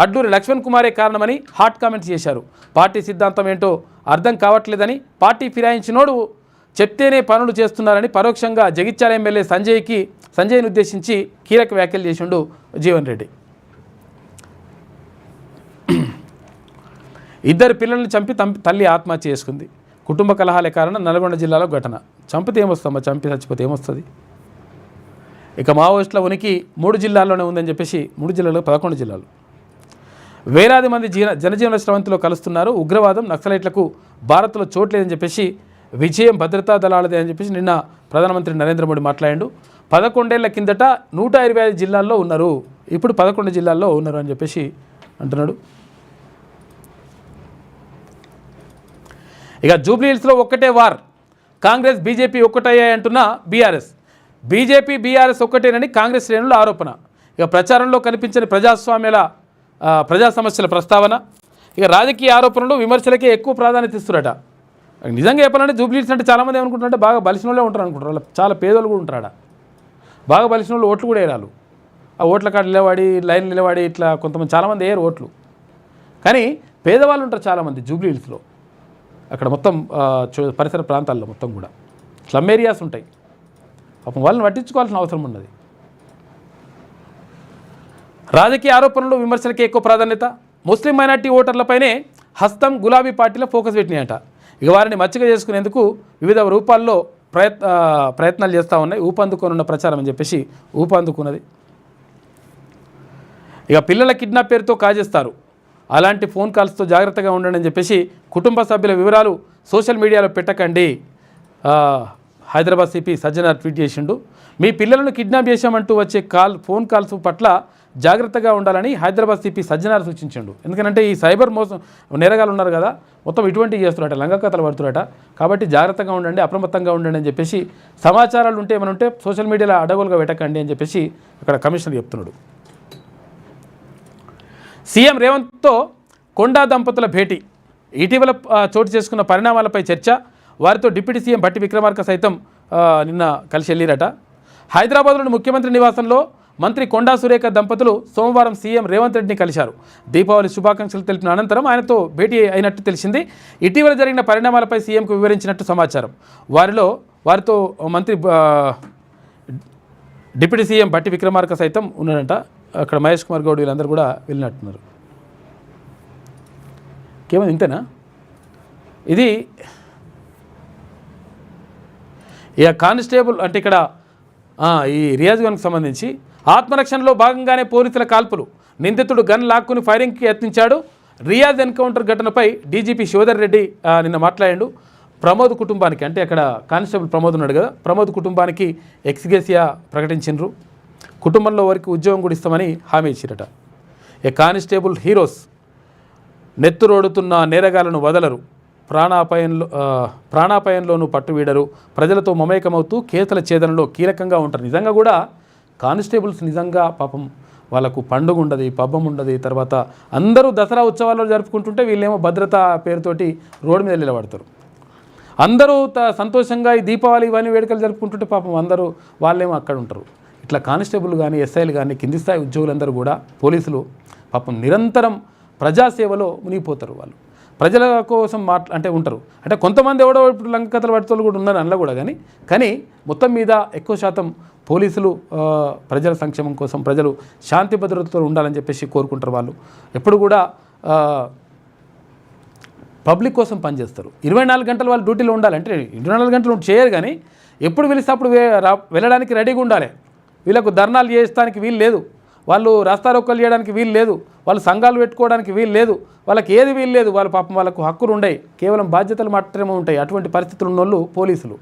అడ్డూరి లక్ష్మణ్ కుమారే కారణమని హాట్ కామెంట్స్ చేశారు. పార్టీ సిద్ధాంతం ఏంటో అర్థం కావట్లేదని, పార్టీ ఫిరాయించినోడు చెప్తేనే పనులు చేస్తున్నారని పరోక్షంగా జగిత్యాల ఎమ్మెల్యే సంజయ్ని ఉద్దేశించి కీలక వ్యాఖ్యలు చేసిండు జీవన్ రెడ్డి. ఇద్దరు పిల్లల్ని చంపి తల్లి ఆత్మహత్య చేసుకుంది. కుటుంబ కలహాలే కారణం నల్గొండ జిల్లాలో ఘటన. చంపితే ఏమొస్తామా, చంపి చచ్చిపోతే ఏమొస్తుంది. ఇక మావోయిస్టుల ఉనికి 3 జిల్లాల్లోనే ఉందని చెప్పేసి 3 జిల్లాలో 11 జిల్లాలు వేలాది మంది జనజీవన స్రవంతిలో కలుస్తున్నారు. ఉగ్రవాదం నక్సలైట్లకు భారత్లో చోట్లేదని చెప్పేసి విజయం భద్రతా దళాలదే అని చెప్పేసి నిన్న ప్రధానమంత్రి నరేంద్ర మోడీ మాట్లాడాడు. 11 ఏళ్ల కిందట 125 జిల్లాల్లో ఉన్నారు, ఇప్పుడు 11 జిల్లాల్లో ఉన్నారు అని చెప్పేసి అంటున్నాడు. ఇక జూబ్లీ హిల్స్లో ఒక్కటే వార్, కాంగ్రెస్ బీజేపీ ఒక్కటయ్యాయి అంటున్న బీఆర్ఎస్. బీజేపీ బీఆర్ఎస్ ఒక్కటేనని కాంగ్రెస్ శ్రేణుల ఆరోపణ. ఇక ప్రచారంలో కనిపించని ప్రజా సమస్యల ప్రస్తావన. ఇక రాజకీయ ఆరోపణలు విమర్శలకే ఎక్కువ ప్రాధాన్యత ఇస్తున్నారట. నిజంగా చెప్పాలంటే జూబ్లీ హిల్స్ అంటే చాలామంది ఏమనుకుంటారంటే బాగా బలిసిన వాళ్ళే ఉంటారు అనుకుంటారు. వాళ్ళు చాలా పేదోళ్ళు కూడా ఉంటారా, బాగా బలిసిన వాళ్ళు ఓట్లు కూడా వేయరాలు. ఆ ఓట్ల కాడ లైన్ నిలబడి ఇట్లా కొంతమంది చాలామంది వేయరు ఓట్లు. కానీ పేదవాళ్ళు ఉంటారు చాలామంది జూబ్లీ హిల్స్లో. అక్కడ మొత్తం పరిసర ప్రాంతాల్లో మొత్తం కూడా స్లమ్ ఏరియాస్ ఉంటాయి. పాపం వాళ్ళని పట్టించుకోవాల్సిన అవసరం ఉన్నది. రాజకీయ ఆరోపణలు విమర్శలకే ఎక్కువ ప్రాధాన్యత. ముస్లిం మైనార్టీ ఓటర్లపైనే హస్తం గులాబీ పార్టీలో ఫోకస్ పెట్టినాయట. ఇక వారిని మచ్చిక చేసుకునేందుకు వివిధ రూపాల్లో ప్రయత్నాలు చేస్తూ ఉన్నాయి. ఊపందుకోనున్న ప్రచారం అని చెప్పేసి ఊపందుకున్నది. ఇక పిల్లల కిడ్నాప్ పేరుతో కాజేస్తారు, అలాంటి ఫోన్ కాల్స్తో జాగ్రత్తగా ఉండండి అని చెప్పేసి కుటుంబ సభ్యుల వివరాలు సోషల్ మీడియాలో పెట్టకండి. హైదరాబాద్ సిపి సజ్జనార్ ట్వీట్ చేసిండు. మీ పిల్లలను కిడ్నాప్ చేశామంటూ వచ్చే ఫోన్ కాల్స్ పట్ల జాగ్రత్తగా ఉండాలని హైదరాబాద్ సిపి సజ్జనార్ సూచించాడు. ఎందుకంటే ఈ సైబర్ మోసం నేరగాలు ఉన్నారు కదా, మొత్తం ఇటువంటివి చేస్తున్నారట, లంగకథలు పడుతున్నారట. కాబట్టి జాగ్రత్తగా ఉండండి, అప్రమత్తంగా ఉండండి అని చెప్పేసి, సమాచారాలు ఉంటే ఏమైనా ఉంటే సోషల్ మీడియాలో అడగోలుగా పెట్టకండి అని చెప్పేసి అక్కడ కమిషనర్ చెప్తున్నాడు. సీఎం రేవంత్తో కొండా దంపతుల భేటీ. ఇటీవల చోటు చేసుకున్న పరిణామాలపై చర్చ. వారితో డిప్యూటీ సీఎం భట్టి విక్రమార్క సైతం నిన్న కలిసి వెళ్ళిరట. హైదరాబాద్లోని ముఖ్యమంత్రి నివాసంలో మంత్రి కొండా సురేఖ దంపతులు సోమవారం సీఎం రేవంత్ రెడ్డిని కలిశారు. దీపావళి శుభాకాంక్షలు తెలిపిన అనంతరం ఆయనతో భేటీ అయినట్టు తెలిసింది. ఇటీవల జరిగిన పరిణామాలపై సీఎంకు వివరించినట్టు సమాచారం. వారితో మంత్రి డిప్యూటీ సీఎం భట్టి విక్రమార్క సైతం ఉన్నాడంట. అక్కడ మహేష్ కుమార్ గౌడ్ వీళ్ళందరూ కూడా వెళ్ళినట్టున్నారు. కేవలం ఇంతేనా? ఇది ఇక కానిస్టేబుల్ అంటే ఇక్కడ ఈ రియాజ్గాన్కి సంబంధించి ఆత్మరక్షణలో భాగంగానే పోలీసుల కాల్పులు. నిందితుడు గన్ లాక్కుని ఫైరింగ్కి యత్నించాడు. రియాజ్ ఎన్కౌంటర్ ఘటనపై డీజీపీ శివధర్ రెడ్డి నిన్న మాట్లాడాడు. ప్రమోద్ కుటుంబానికి, అంటే అక్కడ కానిస్టేబుల్ ప్రమోద్ ఉన్నాడు కదా, ప్రమోద్ కుటుంబానికి ఎక్స్గ్రేసియా ప్రకటించిండ్రు. కుటుంబంలో వారికి ఉద్యోగం కూడా ఇస్తామని హామీ ఇచ్చిరట. ఏ కానిస్టేబుల్ హీరోస్ నెత్తురోడుతున్న నేరగాలను వదలరు, ప్రాణాపాయంలోనూ పట్టువీడరు, ప్రజలతో మమేకమవుతూ కేతల ఛేదనలో కీలకంగా ఉంటారు. నిజంగా కూడా కానిస్టేబుల్స్ నిజంగా పాపం వాళ్ళకు పండుగ ఉండదు, పబ్బం ఉండదు. తర్వాత అందరూ దసరా ఉత్సవాల్లో జరుపుకుంటుంటే వీళ్ళేమో భద్రతా పేరుతోటి రోడ్డు మీద నిలబడతారు. అందరూ సంతోషంగా ఈ దీపావళి ఇవన్నీ వేడుకలు జరుపుకుంటుంటే పాపం అందరూ వాళ్ళేమో అక్కడ ఉంటారు. ఇట్లా కానిస్టేబుల్ కానీ ఎస్ఐలు కానీ కింది స్థాయి ఉద్యోగులందరూ కూడా పోలీసులు పాపం నిరంతరం ప్రజాసేవలో మునిగిపోతారు. వాళ్ళు ప్రజల కోసం అంటే ఉంటారు. అంటే కొంతమంది ఎవడో ఇప్పుడు లంకకథలు పట్టుకోలు కూడా ఉన్నారు అందులో కూడా. కానీ మొత్తం మీద ఎక్కువ శాతం పోలీసులు ప్రజల సంక్షేమం కోసం, ప్రజలు శాంతి భద్రతతో ఉండాలని చెప్పేసి కోరుకుంటారు. వాళ్ళు ఎప్పుడు కూడా పబ్లిక్ కోసం పనిచేస్తారు. 24 గంటలు వాళ్ళు డ్యూటీలో ఉండాలంటే 24 గంటలు చేయరు, కానీ ఎప్పుడు పిలిస్తే అప్పుడు వెళ్ళడానికి రెడీగా ఉండాలి. వీళ్ళకు ధర్నాలు చేస్తానికి వీలు లేదు, వాళ్ళు రాస్తారోకలు చేయడానికి వీలు లేదు, వాళ్ళు సంఘాలు పెట్టుకోవడానికి వీలు లేదు, వాళ్ళకి ఏది వీలు లేదు. వాళ్ళ పాపం వాళ్ళకు హక్కులు ఉండవు, కేవలం బాధ్యతలు మాత్రమే ఉంటాయి. అటువంటి పరిస్థితులు ఉన్నోళ్ళు పోలీసులు.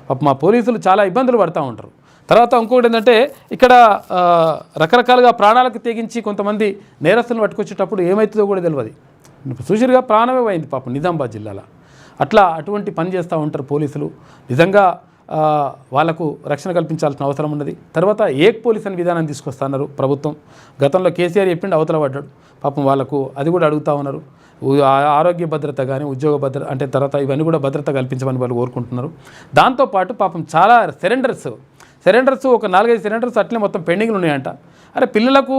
పాపం మా పోలీసులు చాలా ఇబ్బందులు పడుతూ ఉంటారు. తర్వాత ఇంకొకటి ఏంటంటే ఇక్కడ రకరకాలుగా ప్రాణాలకు తెగించి కొంతమంది నేరస్తులను పట్టుకొచ్చేటప్పుడు ఏమవుతుందో కూడా తెలియదు. చూసిరుగా ప్రాణమే పోయింది పాపం నిజామాబాద్ జిల్లాలో. అటువంటి పని చేస్తూ ఉంటారు పోలీసులు. నిజంగా వాళ్లకు రక్షణ కల్పించాల్సిన అవసరం ఉన్నది. తర్వాత ఏక్ పోలీస్ అని విధానం తీసుకొస్తున్నారు ప్రభుత్వం. గతంలో కేసీఆర్ చెప్పిండు, అవతల పడ్డాడు. పాపం వాళ్ళకు అది కూడా అడుగుతూ ఉన్నారు. ఆరోగ్య భద్రత కానీ ఉద్యోగ భద్రత అంటే తర్వాత ఇవన్నీ కూడా భద్రత కల్పించమని వాళ్ళు కోరుకుంటున్నారు. దాంతోపాటు పాపం చాలా సిలిండర్స్ ఒక 4-5 సిలిండర్స్ అట్లే మొత్తం పెండింగ్లు ఉన్నాయంట. అరే పిల్లలకు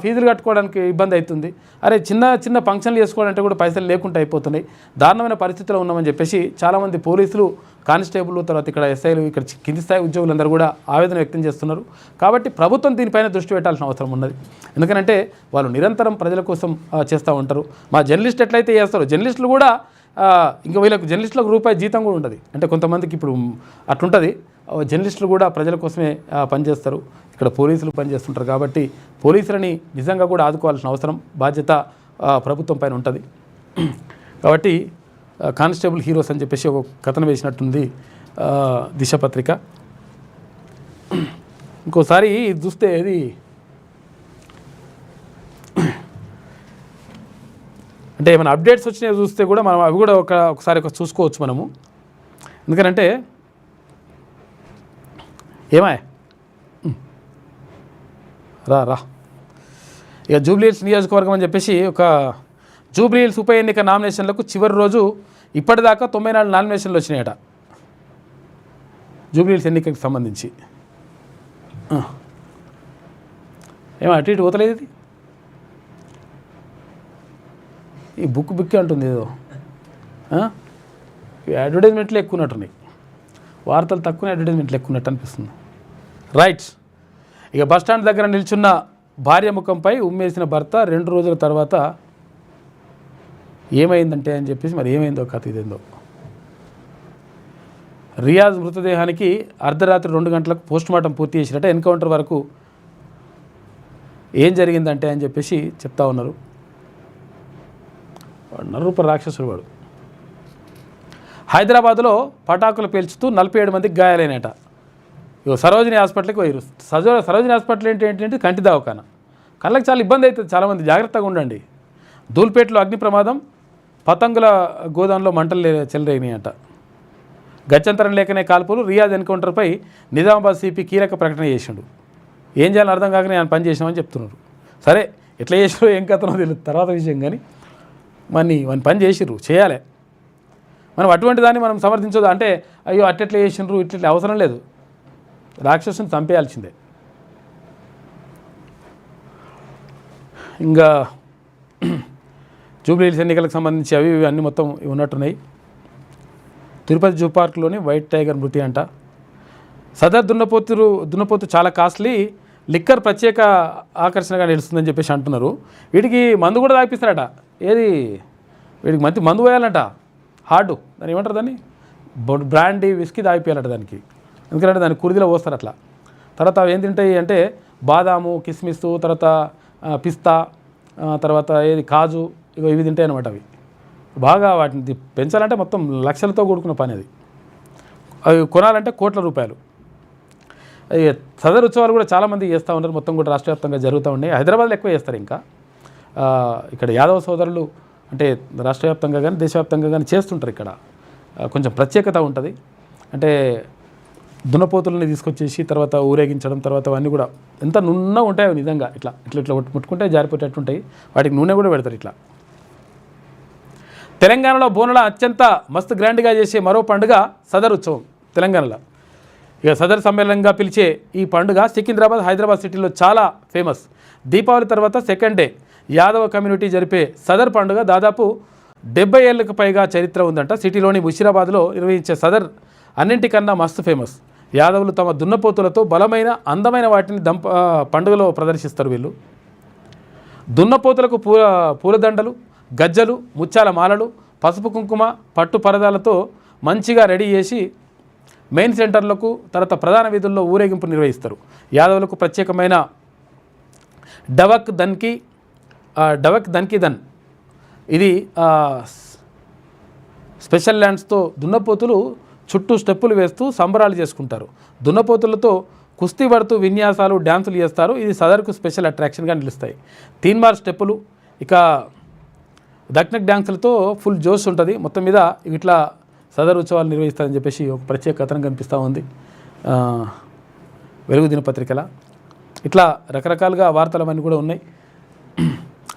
ఫీజులు కట్టుకోవడానికి ఇబ్బంది అవుతుంది, అరే చిన్న ఫంక్షన్లు చేసుకోవాలంటే కూడా పైసలు లేకుండా అయిపోతున్నాయి, దారుణమైన పరిస్థితిలో ఉన్నామని చెప్పేసి చాలామంది పోలీసులు, కానిస్టేబుల్, తర్వాత ఇక్కడ ఎస్ఐలు, ఇక్కడ కింది స్థాయి ఉద్యోగులందరూ కూడా ఆవేదన వ్యక్తం చేస్తున్నారు. కాబట్టి ప్రభుత్వం దీనిపైన దృష్టి పెట్టాల్సిన అవసరం ఉన్నది. ఎందుకంటే వాళ్ళు నిరంతరం ప్రజల కోసం చేస్తూ ఉంటారు. మా జర్నలిస్ట్ ఎట్లయితే చేస్తారో జర్నలిస్టులు కూడా ఇంకా వీళ్ళకు జర్నలిస్టులకు రూపాయి జీతం కూడా ఉంటుంది. అంటే కొంతమందికి ఇప్పుడు అట్లుంటుంది. జర్నలిస్టులు కూడా ప్రజల కోసమే పనిచేస్తారు, ఇక్కడ పోలీసులు పనిచేస్తుంటారు. కాబట్టి పోలీసులని నిజంగా కూడా ఆదుకోవాల్సిన అవసరం, బాధ్యత ప్రభుత్వం పైన ఉంటుంది. కాబట్టి కానిస్టేబుల్ హీరోస్ అని చెప్పేసి ఒక కథనం వేసినట్టుంది దిశ పత్రిక. ఇంకోసారి ఇది చూస్తే ఇది అంటే ఏమైనా అప్డేట్స్ వచ్చినాయి చూస్తే కూడా మనం అవి కూడా ఒకసారి చూసుకోవచ్చు మనము. ఎందుకంటే ఏమాయ్ రా ఇక జూబ్లీహిల్స్ నియోజకవర్గం అని చెప్పేసి ఒక జూబ్లీహిల్స్ ఉప ఎన్నిక నామినేషన్లకు చివరి రోజు ఇప్పటిదాకా 94 నామినేషన్లు వచ్చినాయట జూబ్లీహిల్స్ ఎన్నికకి సంబంధించి. ఏమో అటు ఇటు పోతలేదు ఇది, ఈ బుక్ అంటుంది ఏదో, అడ్వర్టైజ్మెంట్లు ఎక్కువ ఉన్నట్టున్నాయి, వార్తలు తక్కువ అడ్వర్టైజ్మెంట్లు ఎక్కువ ఉన్నట్టు అనిపిస్తుంది. రైట్, ఇక బస్టాండ్ దగ్గర నిల్చున్న భార్య ముఖంపై ఉమ్మేసిన భర్త 2 రోజుల తర్వాత ఏమైందంటే అని చెప్పేసి మరి ఏమైందో కథ ఇదేందో. రియాజ్ మృతదేహానికి అర్ధరాత్రి 2 గంటలకు పోస్టుమార్టం పూర్తి చేసినట్ట. ఎన్కౌంటర్ వరకు ఏం జరిగిందంటే అని చెప్పేసి చెప్తా ఉన్నారు. నరరూప రాక్షసుడు వాడు. హైదరాబాద్లో పటాకులు పేల్చుతూ 47 మందికి గాయాలైనట. ఇగో సరోజిని హాస్పిటల్కి పోయారు. సరోజిని హాస్పిటల్ ఏంటంటే కంటి దవాఖాన. కళ్ళకి చాలా ఇబ్బంది అవుతుంది, చాలామంది జాగ్రత్తగా ఉండండి. ధూల్పేటలో అగ్ని ప్రమాదం, పతంగుల గోదాంలో మంటలు చెలరేగినాయట. గత్యంతరం లేకనే కాల్పులు. రియాజ్ ఎన్కౌంటర్పై నిజామాబాద్ సిపి కీలక ప్రకటన చేసిండు. ఏం చేయాలని అర్థం కాకనే ఆయన పని చేసినామని చెప్తున్నారు. సరే ఎట్లా చేసిరో ఏం కథనో తెలియదు తర్వాత విషయం, కానీ మన పని చేసిర్రు, చేయాలి. మనం అటువంటి దాన్ని మనం సమర్థించదు. అంటే అయ్యో అట్టెట్లా చేసినారు ఇట్లా అవసరం లేదు, రాక్షసుని చంపేయాల్సిందే. ఇంకా జూబ్లీహిల్స్ ఎన్నికలకు సంబంధించి అవి అన్నీ మొత్తం ఉన్నట్టున్నాయి. తిరుపతి జూ పార్క్లోని వైట్ టైగర్ మృతి అంట. సదర్ దున్నపోతు చాలా కాస్ట్లీ, లిక్కర్ ప్రత్యేక ఆకర్షణగా నిలుస్తుందని చెప్పేసి అంటున్నారు. వీటికి మందు కూడా తాగిపిస్తారట. ఏది వీడికి మందు పోయాలంట, హార్డు దాన్ని ఏమంటారు, దాన్ని బ్రాండీ విస్కీ తాగిపోయాలట దానికి. ఎందుకంటే దాన్ని కురిదిలో పోస్తారు అట్లా. తర్వాత అవి ఏం తింటాయి అంటే బాదాము, కిస్మిస్, తర్వాత పిస్తా, తర్వాత ఏది కాజు, ఇవి తింటాయి అన్నమాట. అవి బాగా వాటిని పెంచాలంటే మొత్తం లక్షలతో కూడుకున్న పని అది. అవి కొనాలంటే కోట్ల రూపాయలు. సదర్ ఉత్సవాలు కూడా చాలామంది చేస్తూ ఉంటారు, మొత్తం కూడా రాష్ట్ర వ్యాప్తంగా జరుగుతూ ఉన్నాయి. హైదరాబాద్లో ఎక్కువ చేస్తారు. ఇంకా ఇక్కడ యాదవ సోదరులు అంటే రాష్ట్ర వ్యాప్తంగా కానీ దేశవ్యాప్తంగా కానీ చేస్తుంటారు. ఇక్కడ కొంచెం ప్రత్యేకత ఉంటుంది. అంటే దున్నపోతులని తీసుకొచ్చేసి తర్వాత ఊరేగించడం, తర్వాత అవన్నీ కూడా ఎంత నున్నగా ఉంటాయో నిజంగా. ఇట్లా ఇట్లా ఇట్లా ముట్టుకుంటే జారిపోయేటట్టుంటాయి. వాటికి నూనె కూడా పెడతారు ఇట్లా. తెలంగాణలో బోనాల అత్యంత మస్తు గ్రాండ్గా చేసే మరో పండుగ సదర్ ఉత్సవం. తెలంగాణలో ఇక సదర్ సమ్మేళనంగా పిలిచే ఈ పండుగ సికింద్రాబాద్, హైదరాబాద్ సిటీలో చాలా ఫేమస్. దీపావళి తర్వాత సెకండ్ డే యాదవ కమ్యూనిటీ జరిపే సదర్ పండుగ దాదాపు 70 ఏళ్ళకు పైగా చరిత్ర ఉందంట. సిటీలోని ముషీరాబాద్లో నిర్వహించే సదర్ అన్నింటికన్నా మస్తు ఫేమస్. యాదవులు తమ దున్నపోతులతో బలమైన అందమైన వాటిని పండుగలో ప్రదర్శిస్తారు. వీళ్ళు దున్నపోతులకు పూలదండలు, గజ్జలు, ముత్యాల మాలలు, పసుపు కుంకుమ, పట్టు పరదాలతో మంచిగా రెడీ చేసి మెయిన్ సెంటర్లకు తర్వాత ప్రధాన వీధుల్లో ఊరేగింపు నిర్వహిస్తారు. యాదవులకు ప్రత్యేకమైన డవక్ దన్కి దన్ ఇది స్పెషల్ ల్యాండ్స్తో దున్నపోతులు చుట్టూ స్టెప్పులు వేస్తూ సంబరాలు చేసుకుంటారు. దున్నపోతులతో కుస్తీ పడుతూ విన్యాసాలు, డ్యాన్సులు చేస్తారు. ఇది సదర్కు స్పెషల్ అట్రాక్షన్గా నిలుస్తాయి. తీన్మార్ స్టెప్పులు, ఇక దక్నక్ డ్యాన్సులతో ఫుల్ జోష్ ఉంటుంది. మొత్తం మీద ఇట్లా సదర్ ఉత్సవాలు నిర్వహిస్తారని చెప్పేసి ఒక ప్రత్యేక కథనం కనిపిస్తూ ఉంది వెలుగు దినపత్రికల. ఇట్లా రకరకాలుగా వార్తలు అవన్నీ కూడా ఉన్నాయి.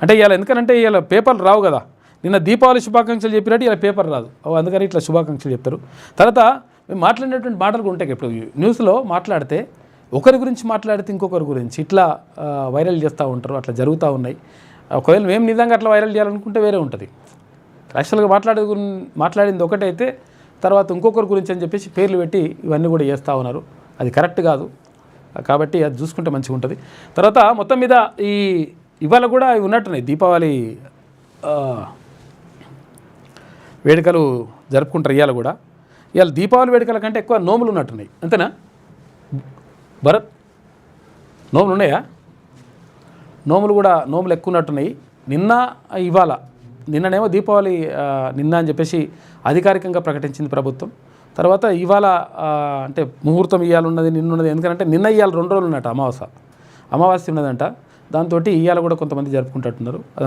అంటే ఇవాళ ఎందుకంటే ఇవాళ పేపర్లు రావు కదా. నిన్న దీపావళి శుభాకాంక్షలు చెప్పినట్టు ఇలా పేపర్ రాదు, అందుకని ఇట్లా శుభాకాంక్షలు చెప్తారు. తర్వాత మేము మాట్లాడినటువంటి మాటలు ఉంటాయి. ఇప్పుడు న్యూస్లో మాట్లాడితే ఒకరి గురించి మాట్లాడితే ఇంకొకరి గురించి ఇట్లా వైరల్ చేస్తూ ఉంటారు. అట్లా జరుగుతూ ఉన్నాయి. ఒకవేళ మేము నిజంగా అట్లా వైరల్ చేయాలనుకుంటే వేరే ఉంటుంది. యాక్చువల్గా మాట్లాడింది ఒకటైతే తర్వాత ఇంకొకరి గురించి అని చెప్పేసి పేర్లు పెట్టి ఇవన్నీ కూడా చేస్తూ ఉన్నారు. అది కరెక్ట్ కాదు. కాబట్టి అది చూసుకుంటే మంచిగా ఉంటుంది. తర్వాత మొత్తం మీద ఇవాళ కూడా ఉన్నట్టున్నాయి దీపావళి వేడుకలు జరుపుకుంటారు. ఇవాళ కూడా దీపావళి వేడుకల కంటే ఎక్కువ నోములు ఉన్నట్టున్నాయి. అంతేనా భరత్? నోములు ఉన్నాయా? నోములు ఎక్కువ ఉన్నట్టున్నాయి. నిన్న ఇవాళ నిన్ననేమో దీపావళి నిన్న అని చెప్పేసి అధికారికంగా ప్రకటించింది ప్రభుత్వం. తర్వాత ఇవాళ అంటే ముహూర్తం ఇవాళ ఉన్నది, నిన్నున్నది. ఎందుకంటే నిన్న ఇవాళ 2 రోజులు ఉన్నట్టు అమావాస్య ఉన్నదంట. దాంతో ఇవాళ కూడా కొంతమంది జరుపుకుంటున్నారు.